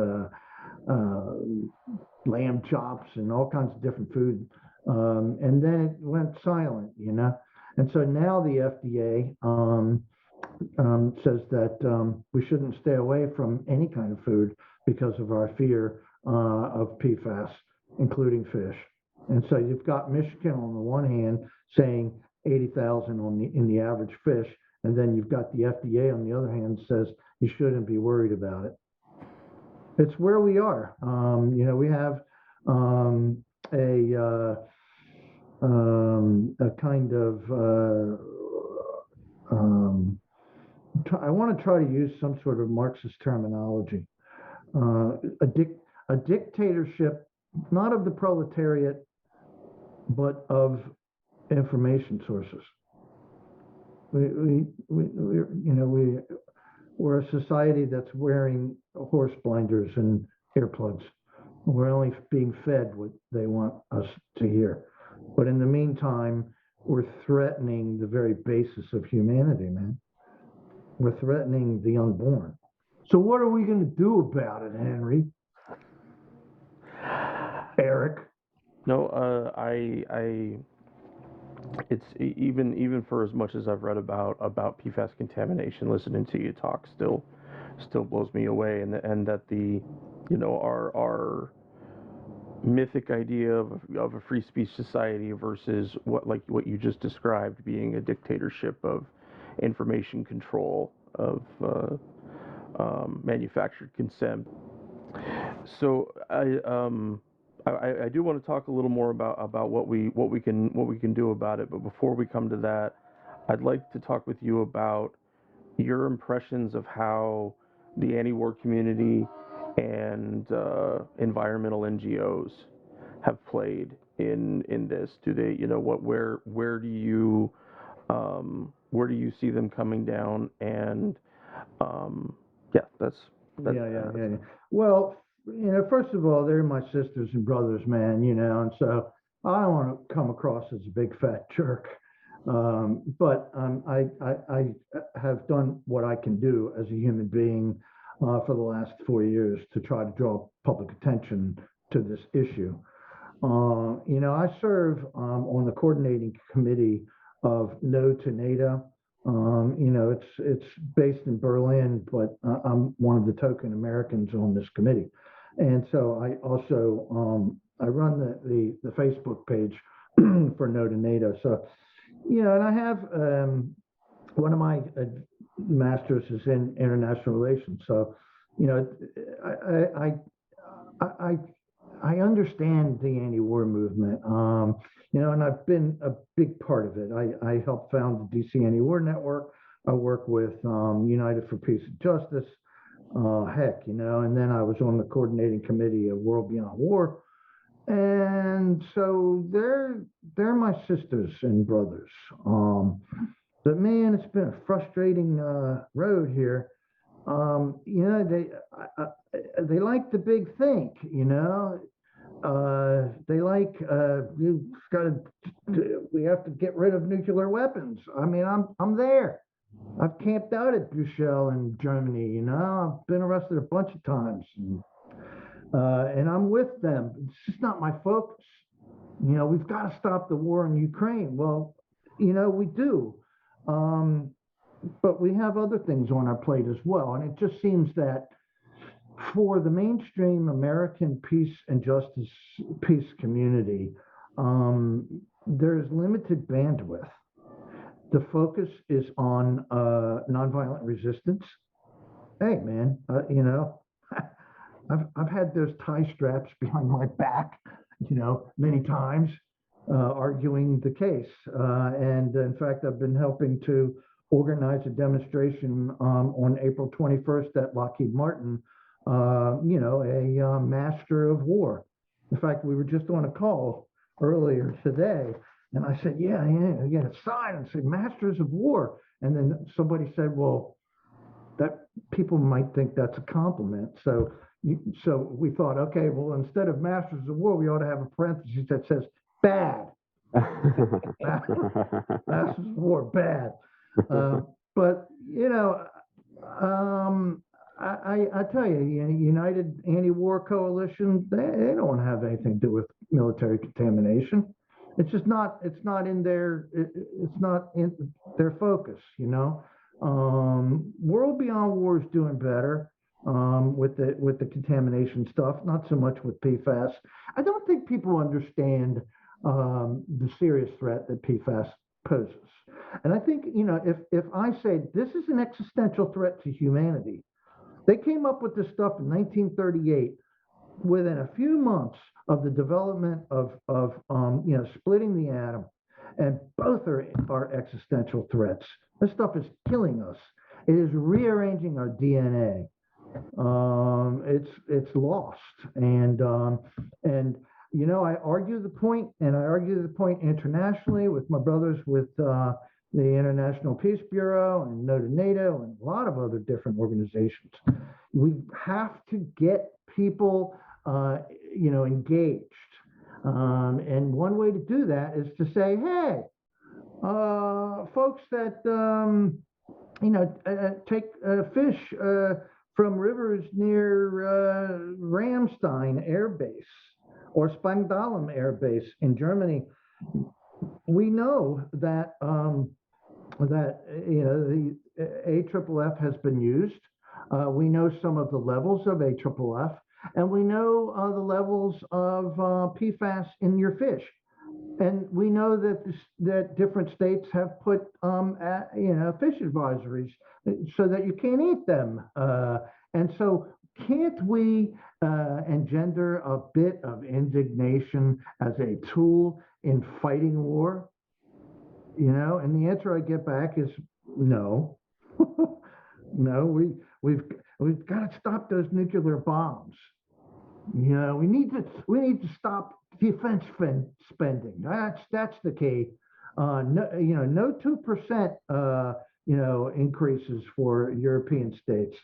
lamb chops and all kinds of different food. And then it went silent, And so now the FDA says that we shouldn't stay away from any kind of food because of our fear of PFAS, including fish. And so you've got Michigan on the one hand saying 80,000 in the average fish, and then you've got the FDA on the other hand says you shouldn't be worried about it. It's where we are. We have a kind of I want to try to use some sort of Marxist terminology. A dictatorship, not of the proletariat, but of information sources. We're a society that's wearing horse blinders and earplugs. We're only being fed what they want us to hear. But in the meantime, we're threatening the very basis of humanity, man. We're threatening the unborn. So what are we going to do about it, Henry? Eric? No, it's even for as much as I've read about PFAS contamination, listening to you talk still blows me away, and that our mythic idea of a free speech society versus what you just described being a dictatorship of information control of manufactured consent. So I do want to talk a little more about what we can do about it. But before we come to that, I'd like to talk with you about your impressions of how the anti-war community and environmental NGOs have played in this. Do they, where do you see them coming down? And that's yeah. Well, first of all, they're my sisters and brothers, man, and so I don't want to come across as a big fat jerk. But I have done what I can do as a human being for the last 4 years to try to draw public attention to this issue. I serve on the coordinating committee of No to NATO. It's based in Berlin, but I'm one of the token Americans on this committee. And so I also I run the Facebook page for No to NATO. So, and I have one of my masters is in international relations. So, I understand the anti-war movement. And I've been a big part of it. I helped found the DC Anti-War Network. I work with United for Peace and Justice. And then I was on the coordinating committee of World Beyond War. And so they're my sisters and brothers. But man, it's been a frustrating road here. They like the big think, they like we have to get rid of nuclear weapons. I mean, I'm there. I've camped out at Buchel in Germany. I've been arrested a bunch of times, and I'm with them. It's just not my focus. We've got to stop the war in Ukraine. Well, we do, but we have other things on our plate as well. And it just seems that for the mainstream American peace and justice peace community, there's limited bandwidth. the focus is on nonviolent resistance. Hey, man, I've had those tie straps behind my back, many times, arguing the case. And in fact, I've been helping to organize a demonstration on April 21st at Lockheed Martin, a master of war. In fact, we were just on a call earlier today, and I said, yeah, a sign and say masters of war. And then somebody said, well, that people might think that's a compliment. So we thought, okay, well, instead of masters of war, we ought to have a parenthesis that says bad. Masters of war, bad. But I tell you, United Anti-War Coalition, they don't have anything to do with military contamination. It's just not. It's not in their. It's not in their focus. World Beyond War is doing better with the contamination stuff. Not so much with PFAS. I don't think people understand the serious threat that PFAS poses. And I think if I say this is an existential threat to humanity, they came up with this stuff in 1938. Within a few months of the development of splitting the atom, and both are existential threats. This stuff is killing us. It is rearranging our DNA. It's lost, and I argue the point, and I argue the point internationally with my brothers with the International Peace Bureau and No to NATO and a lot of other different organizations. We have to get people engaged. And one way to do that is to say, hey, folks that, take fish from rivers near Ramstein Air Base or Spangdahlem Air Base in Germany, we know that, the AFFF has been used. We know some of the levels of AFFF. And we know the levels of PFAS in your fish, and we know that different states have put fish advisories so that you can't eat them. And so, can't we engender a bit of indignation as a tool in fighting war? And the answer I get back is no. No, we've got to stop those nuclear bombs. We need to stop defense spending. That's the key. No 2% increases for European states.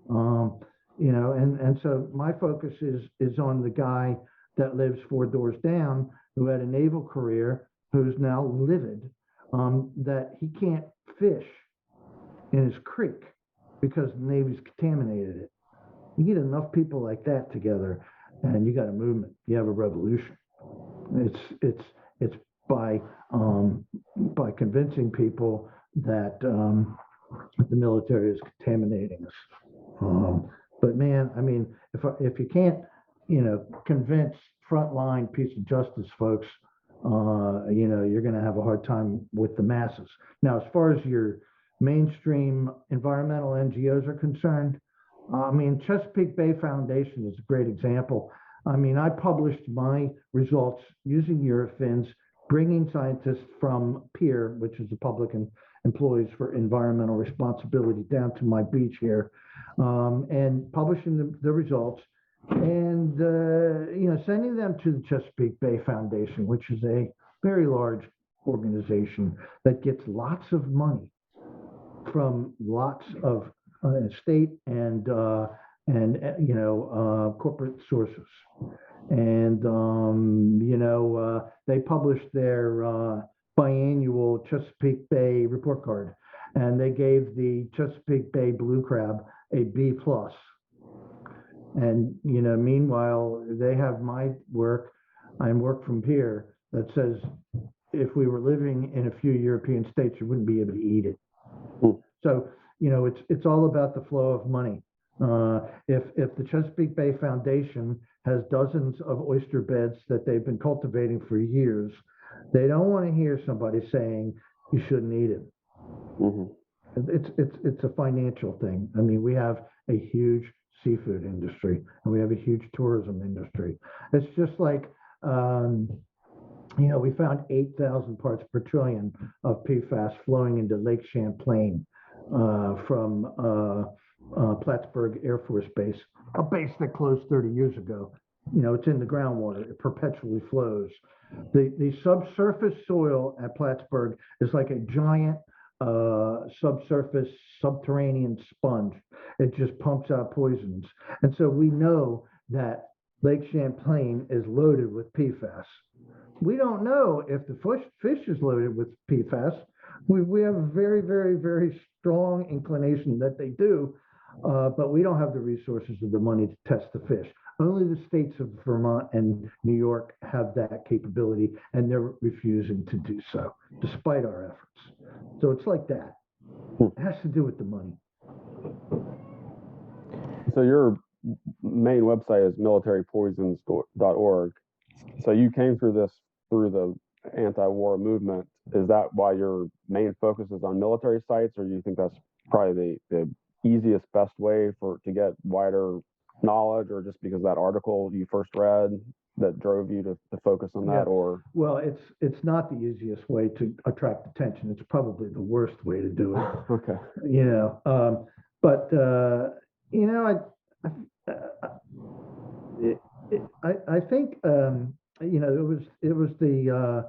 And so my focus is on the guy that lives 4 doors down, who had a naval career, who's now livid that he can't fish in his creek because the Navy's contaminated it. You get enough people like that together, and you got a movement. You have a revolution. It's by convincing people that the military is contaminating us. But man, I mean, if you can't, convince frontline peace and justice folks, you're going to have a hard time with the masses. Now, as far as your mainstream environmental NGOs are concerned, Chesapeake Bay Foundation is a great example. I published my results using Eurofins, bringing scientists from PEER, which is the Public Employees for Environmental Responsibility, down to my beach here, and publishing the results, and sending them to the Chesapeake Bay Foundation, which is a very large organization that gets lots of money from lots of state and corporate sources, and they published their biannual Chesapeake Bay report card, and they gave the Chesapeake Bay blue crab a B+. And meanwhile, they have my work and work from here that says if we were living in a few European states, you wouldn't be able to eat it. So it's all about the flow of money. If the Chesapeake Bay Foundation has dozens of oyster beds that they've been cultivating for years, they don't want to hear somebody saying you shouldn't eat it. Hmm. It's a financial thing. I mean, we have a huge seafood industry and we have a huge tourism industry. It's just like, we found 8,000 parts per trillion of PFAS flowing into Lake Champlain from Plattsburgh Air Force Base, a base that closed 30 years ago. It's in the groundwater. It perpetually flows. The subsurface soil at Plattsburgh is like a giant subsurface subterranean sponge. It just pumps out poisons. And so we know that Lake Champlain is loaded with PFAS. We don't know if the fish is loaded with PFAS. We have a very, very, very strong inclination that they do, but we don't have the resources or the money to test the fish. Only the states of Vermont and New York have that capability, and they're refusing to do so, despite our efforts. So it's like that. It has to do with the money. So your main website is militarypoisons.org. So you came through this through the anti-war movement. Is that why your main focus is on military sites, or do you think that's probably the easiest, best way to get wider knowledge, or just because that article you first read that drove you to focus on that? Yeah. Or well, it's not the easiest way to attract attention. It's probably the worst way to do it. Okay. But I think it was the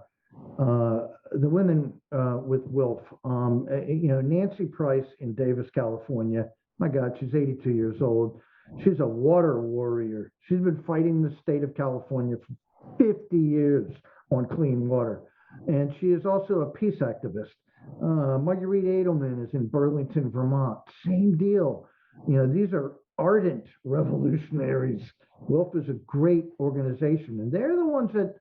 women with Wilf. Nancy Price in Davis, California. My God, she's 82 years old. She's a water warrior. She's been fighting the state of California for 50 years on clean water. And she is also a peace activist. Marguerite Edelman is in Burlington, Vermont. Same deal. These are ardent revolutionaries. Wilf is a great organization, and they're the ones that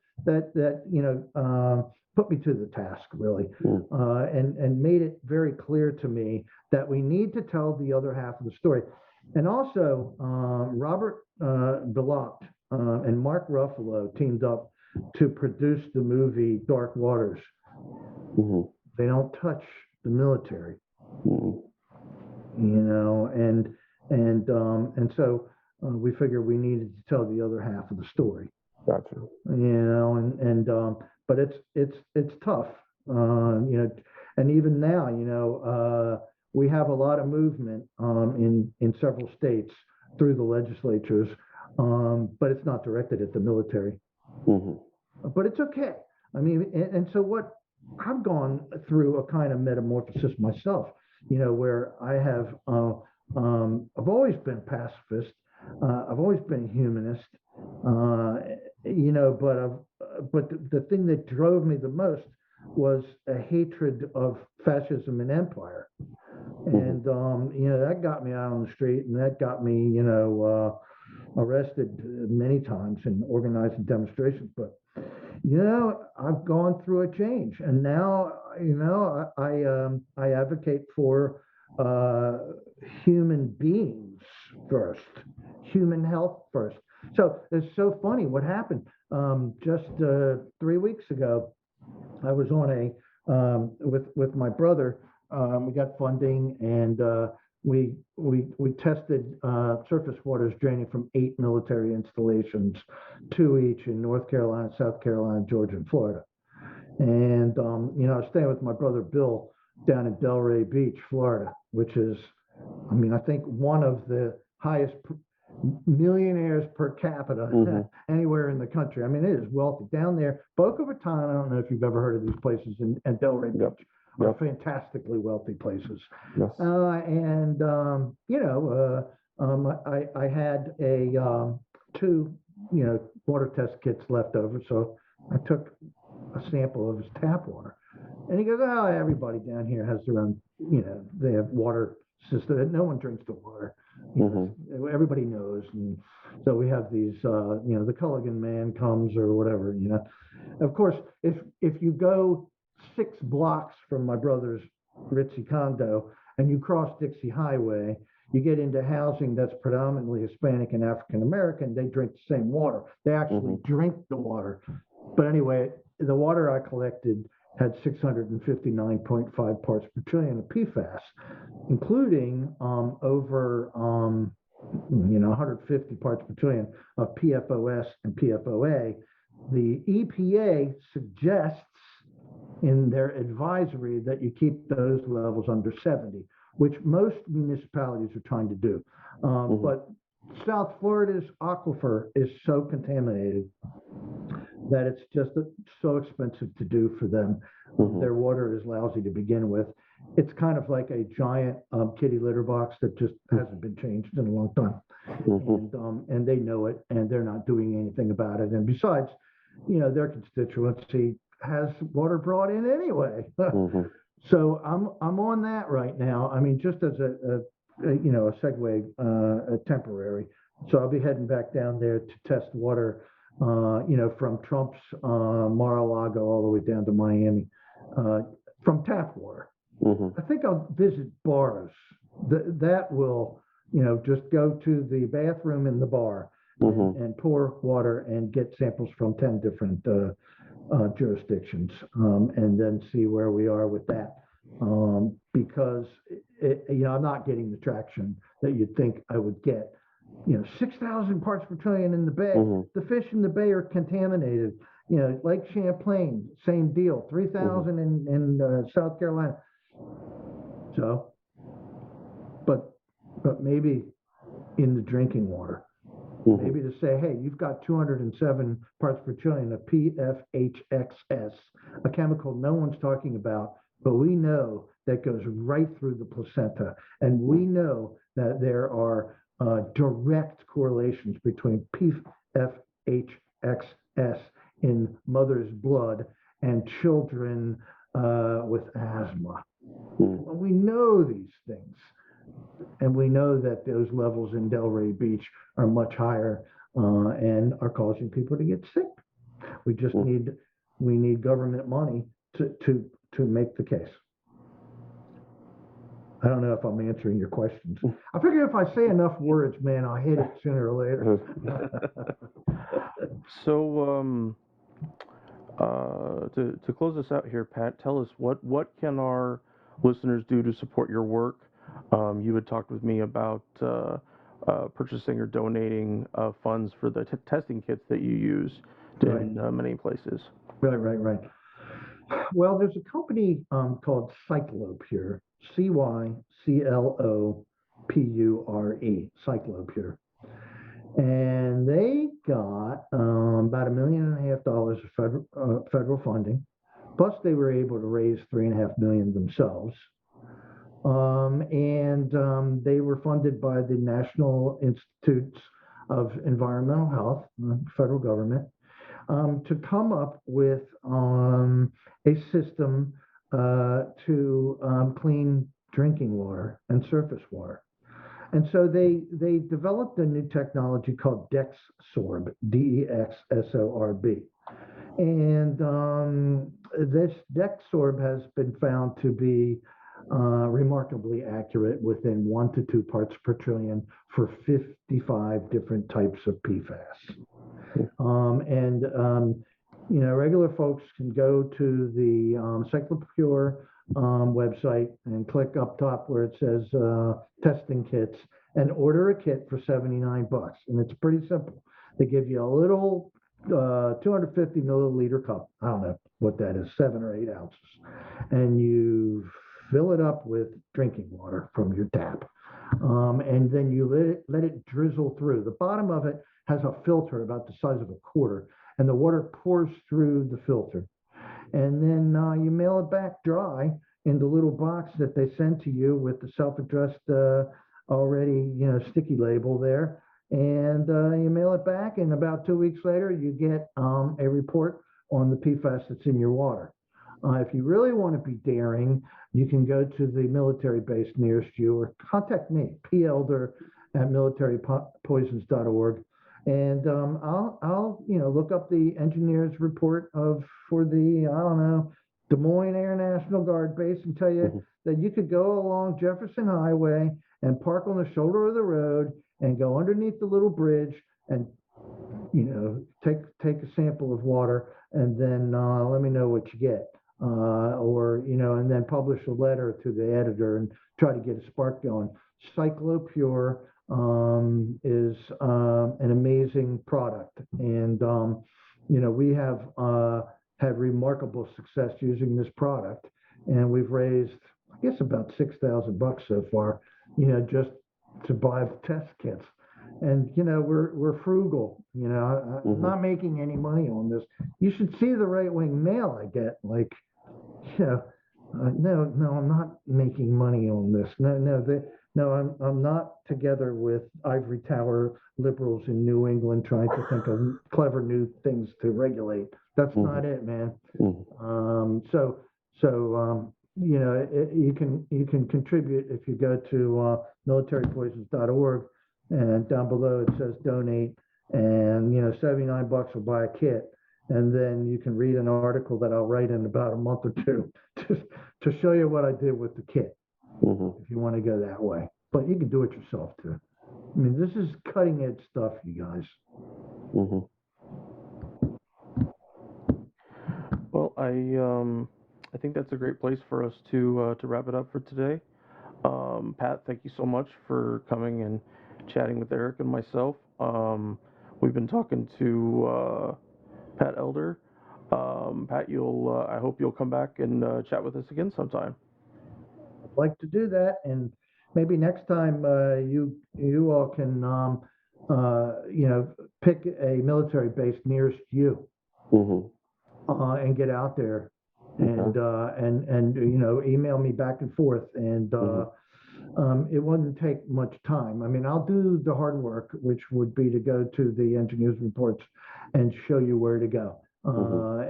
put me to the task, really, and made it very clear to me that we need to tell the other half of the story. And also, Robert Bilott and Mark Ruffalo teamed up to produce the movie Dark Waters. Mm-hmm. They don't touch the military, and so we figured we needed to tell the other half of the story. Gotcha. But it's tough, and even now, we have a lot of movement in several states through the legislatures, but it's not directed at the military. Mm-hmm. But it's okay. I mean, and so what I've gone through a kind of metamorphosis myself, where I have, I've always been pacifist. I've always been humanist, but the thing that drove me the most was a hatred of fascism and empire. And, that got me out on the street, and that got me, arrested many times and organizing demonstrations. But, I've gone through a change, and now, I advocate for human beings first, human health first. So it's so funny what happened. Just 3 weeks ago, I was on with my brother. We got funding, and we tested surface waters draining from 8 military installations, 2 each in North Carolina, South Carolina, Georgia, and Florida. And I was staying with my brother Bill down in Delray Beach, Florida, which is, I think, one of the highest millionaires per capita anywhere in the country. It is wealthy down there. Boca Raton, I don't know if you've ever heard of these places, and Delray Beach are fantastically wealthy places. Yes. I had two water test kits left over, so I took a sample of his tap water, and he goes, "Oh, everybody down here has their own, they have water system. No one drinks the water. Everybody knows." And so we have these, the Culligan man comes or whatever. Of course, if you go 6 blocks from my brother's ritzy condo and you cross Dixie Highway, you get into housing that's predominantly Hispanic and African American. They drink the same water. They actually drink the water. But anyway, the water I collected had 659.5 parts per trillion of PFAS, including over 150 parts per trillion of PFOS and PFOA. The EPA suggests in their advisory that you keep those levels under 70, which most municipalities are trying to do. But South Florida's aquifer is so contaminated that it's just so expensive to do for them. Their water is lousy to begin with. It's kind of like a giant kitty litter box that just hasn't been changed in a long time. And they know it, and they're not doing anything about it. And besides, their constituency has water brought in anyway. So I'm on that right now. I mean, just as a segue, temporary. So I'll be heading back down there to test water, from Trump's Mar-a-Lago all the way down to Miami, from tap water. I think I'll visit bars. That will, just go to the bathroom in the bar and pour water and get samples from 10 different jurisdictions, and then see where we are with that. Because I'm not getting the traction that you'd think I would get. 6,000 parts per trillion in the bay. The fish in the bay are contaminated. Lake Champlain, same deal. 3,000 in South Carolina. So, but maybe in the drinking water. Maybe to say, hey, you've got 207 parts per trillion of PFHXS, a chemical no one's talking about, but we know that goes right through the placenta. And we know that there are direct correlations between PFHXS in mother's blood and children with asthma. Well, we know these things. And we know that those levels in Delray Beach are much higher and are causing people to get sick. We just need government money to make the case. I don't know if I'm answering your questions. I figure if I say enough words, man, I'll hit it sooner or later. So, to close us out here, Pat, tell us what can our listeners do to support your work? You had talked with me about purchasing or donating funds for the testing kits that you use in many places. Right. Well, there's a company called Cyclopure, Cyclopure, Cyclopure. And they got about $1.5 million of federal funding. Plus, they were able to raise $3.5 million themselves. And they were funded by the National Institutes of Environmental Health, federal government, to come up with a system to clean drinking water and surface water. And so they developed a new technology called DexSorb, DEXSORB. And this DexSorb has been found to be remarkably accurate within 1 to 2 parts per trillion for 55 different types of PFAS. Regular folks can go to the Cyclopure website and click up top where it says testing kits and order a kit for $79. And it's pretty simple. They give you a little 250 milliliter cup. I don't know what that is, 7 or 8 ounces. And you fill it up with drinking water from your tap. And then you let it drizzle through. The bottom of it has a filter about the size of a quarter, and the water pours through the filter. And then you mail it back dry in the little box that they send to you with the self-addressed already sticky label there. And you mail it back, and about 2 weeks later, you get a report on the PFAS that's in your water. If you really want to be daring, you can go to the military base nearest you or contact me, pelder@militarypoisons.org. And I'll look up the engineer's report for the, Des Moines Air National Guard base and tell you that you could go along Jefferson Highway and park on the shoulder of the road and go underneath the little bridge and, take a sample of water and then let me know what you get. or and then publish a letter to the editor and try to get a spark going. Cyclopure is an amazing product, and we have had remarkable success using this product, and we've raised, I guess, about $6,000 so far, just to buy test kits. And we're frugal. I'm not making any money on this. You should see the right-wing mail I get. Like, no, I'm not making money on this. No, I'm not together with ivory tower liberals in New England trying to think of clever new things to regulate. That's not it, man. You can contribute if you go to militarypoisons.org, and down below it says donate, and $79 will buy a kit, and then you can read an article that I'll write in about a month or two to show you what I did with the kit. If you want to go that way, but you can do it yourself too. I mean, this is cutting edge stuff, you guys. Well, I think that's a great place for us to wrap it up for today. Pat, thank you so much for coming and chatting with Eric and myself. We've been talking to Pat Elder. Pat, I hope you'll come back and chat with us again sometime. I'd like to do that, and maybe next time you all can pick a military base nearest you, and get out there, and email me back and forth, and it wouldn't take much time. I mean, I'll do the hard work, which would be to go to the engineers reports and show you where to go. I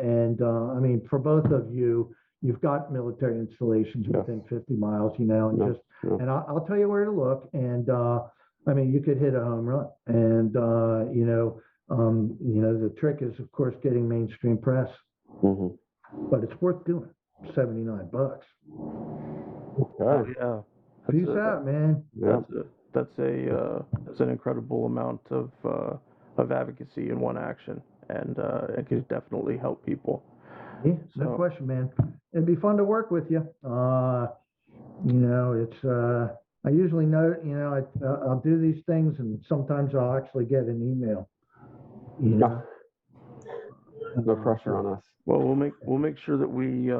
mean, for both of you, you've got military installations within 50 miles, and and I'll tell you where to look. And I mean, you could hit a home run. And the trick is, of course, getting mainstream press. But it's worth doing. $79. Oh, yeah. Peace out, man. That's an incredible amount of advocacy in one action, and it could definitely help people. Yeah, no question, man. It'd be fun to work with you. It's I usually know, I'll do these things, and sometimes I'll actually get an email. No pressure on us. Well, we'll make sure that we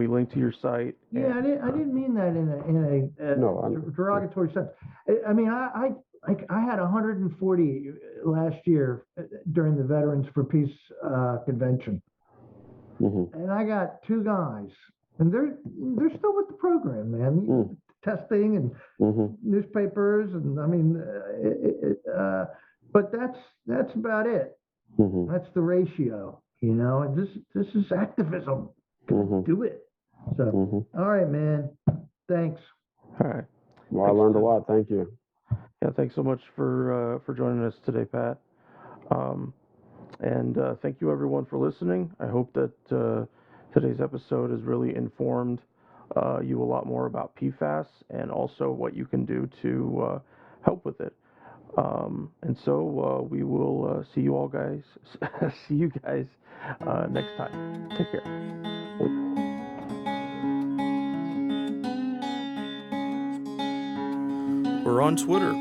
link to your site. Yeah, I didn't mean that in a derogatory sense. I mean, I had 140 last year during the Veterans for Peace convention, and I got 2 guys, and they're still with the program, man. Testing and newspapers, and I mean, but that's about it. That's the ratio. And this is activism. Do it. So, all right, man. Thanks. All right. Well, I learned a lot. Thank you. Yeah, thanks so much for joining us today, Pat. And thank you, everyone, for listening. I hope that today's episode has really informed you a lot more about PFAS and also what you can do to help with it. And so we will see you guys next time. Take care. We're on Twitter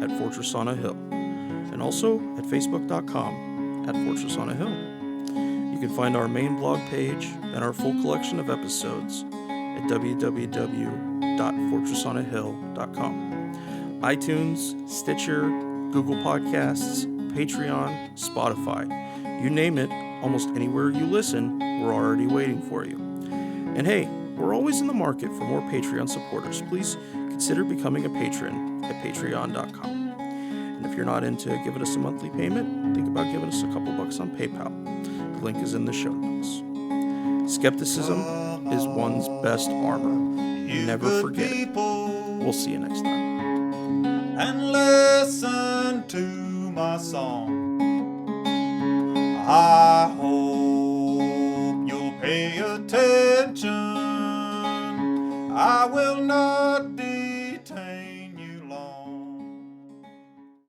at Fortress on a Hill, and also at facebook.com at Fortress on a Hill. You can find our main blog page and our full collection of episodes at www.fortressonahill.com. iTunes, Stitcher, Google Podcasts, Patreon, Spotify. You name it, almost anywhere you listen, we're already waiting for you. And hey, we're always in the market for more Patreon supporters. Please consider becoming a patron at patreon.com. And if you're not into giving us a monthly payment, think about giving us a couple bucks on PayPal. The link is in the show notes. Skepticism is one's best armor. Never forget it. We'll see you next time. And listen to my song. I hope you'll pay attention. I will not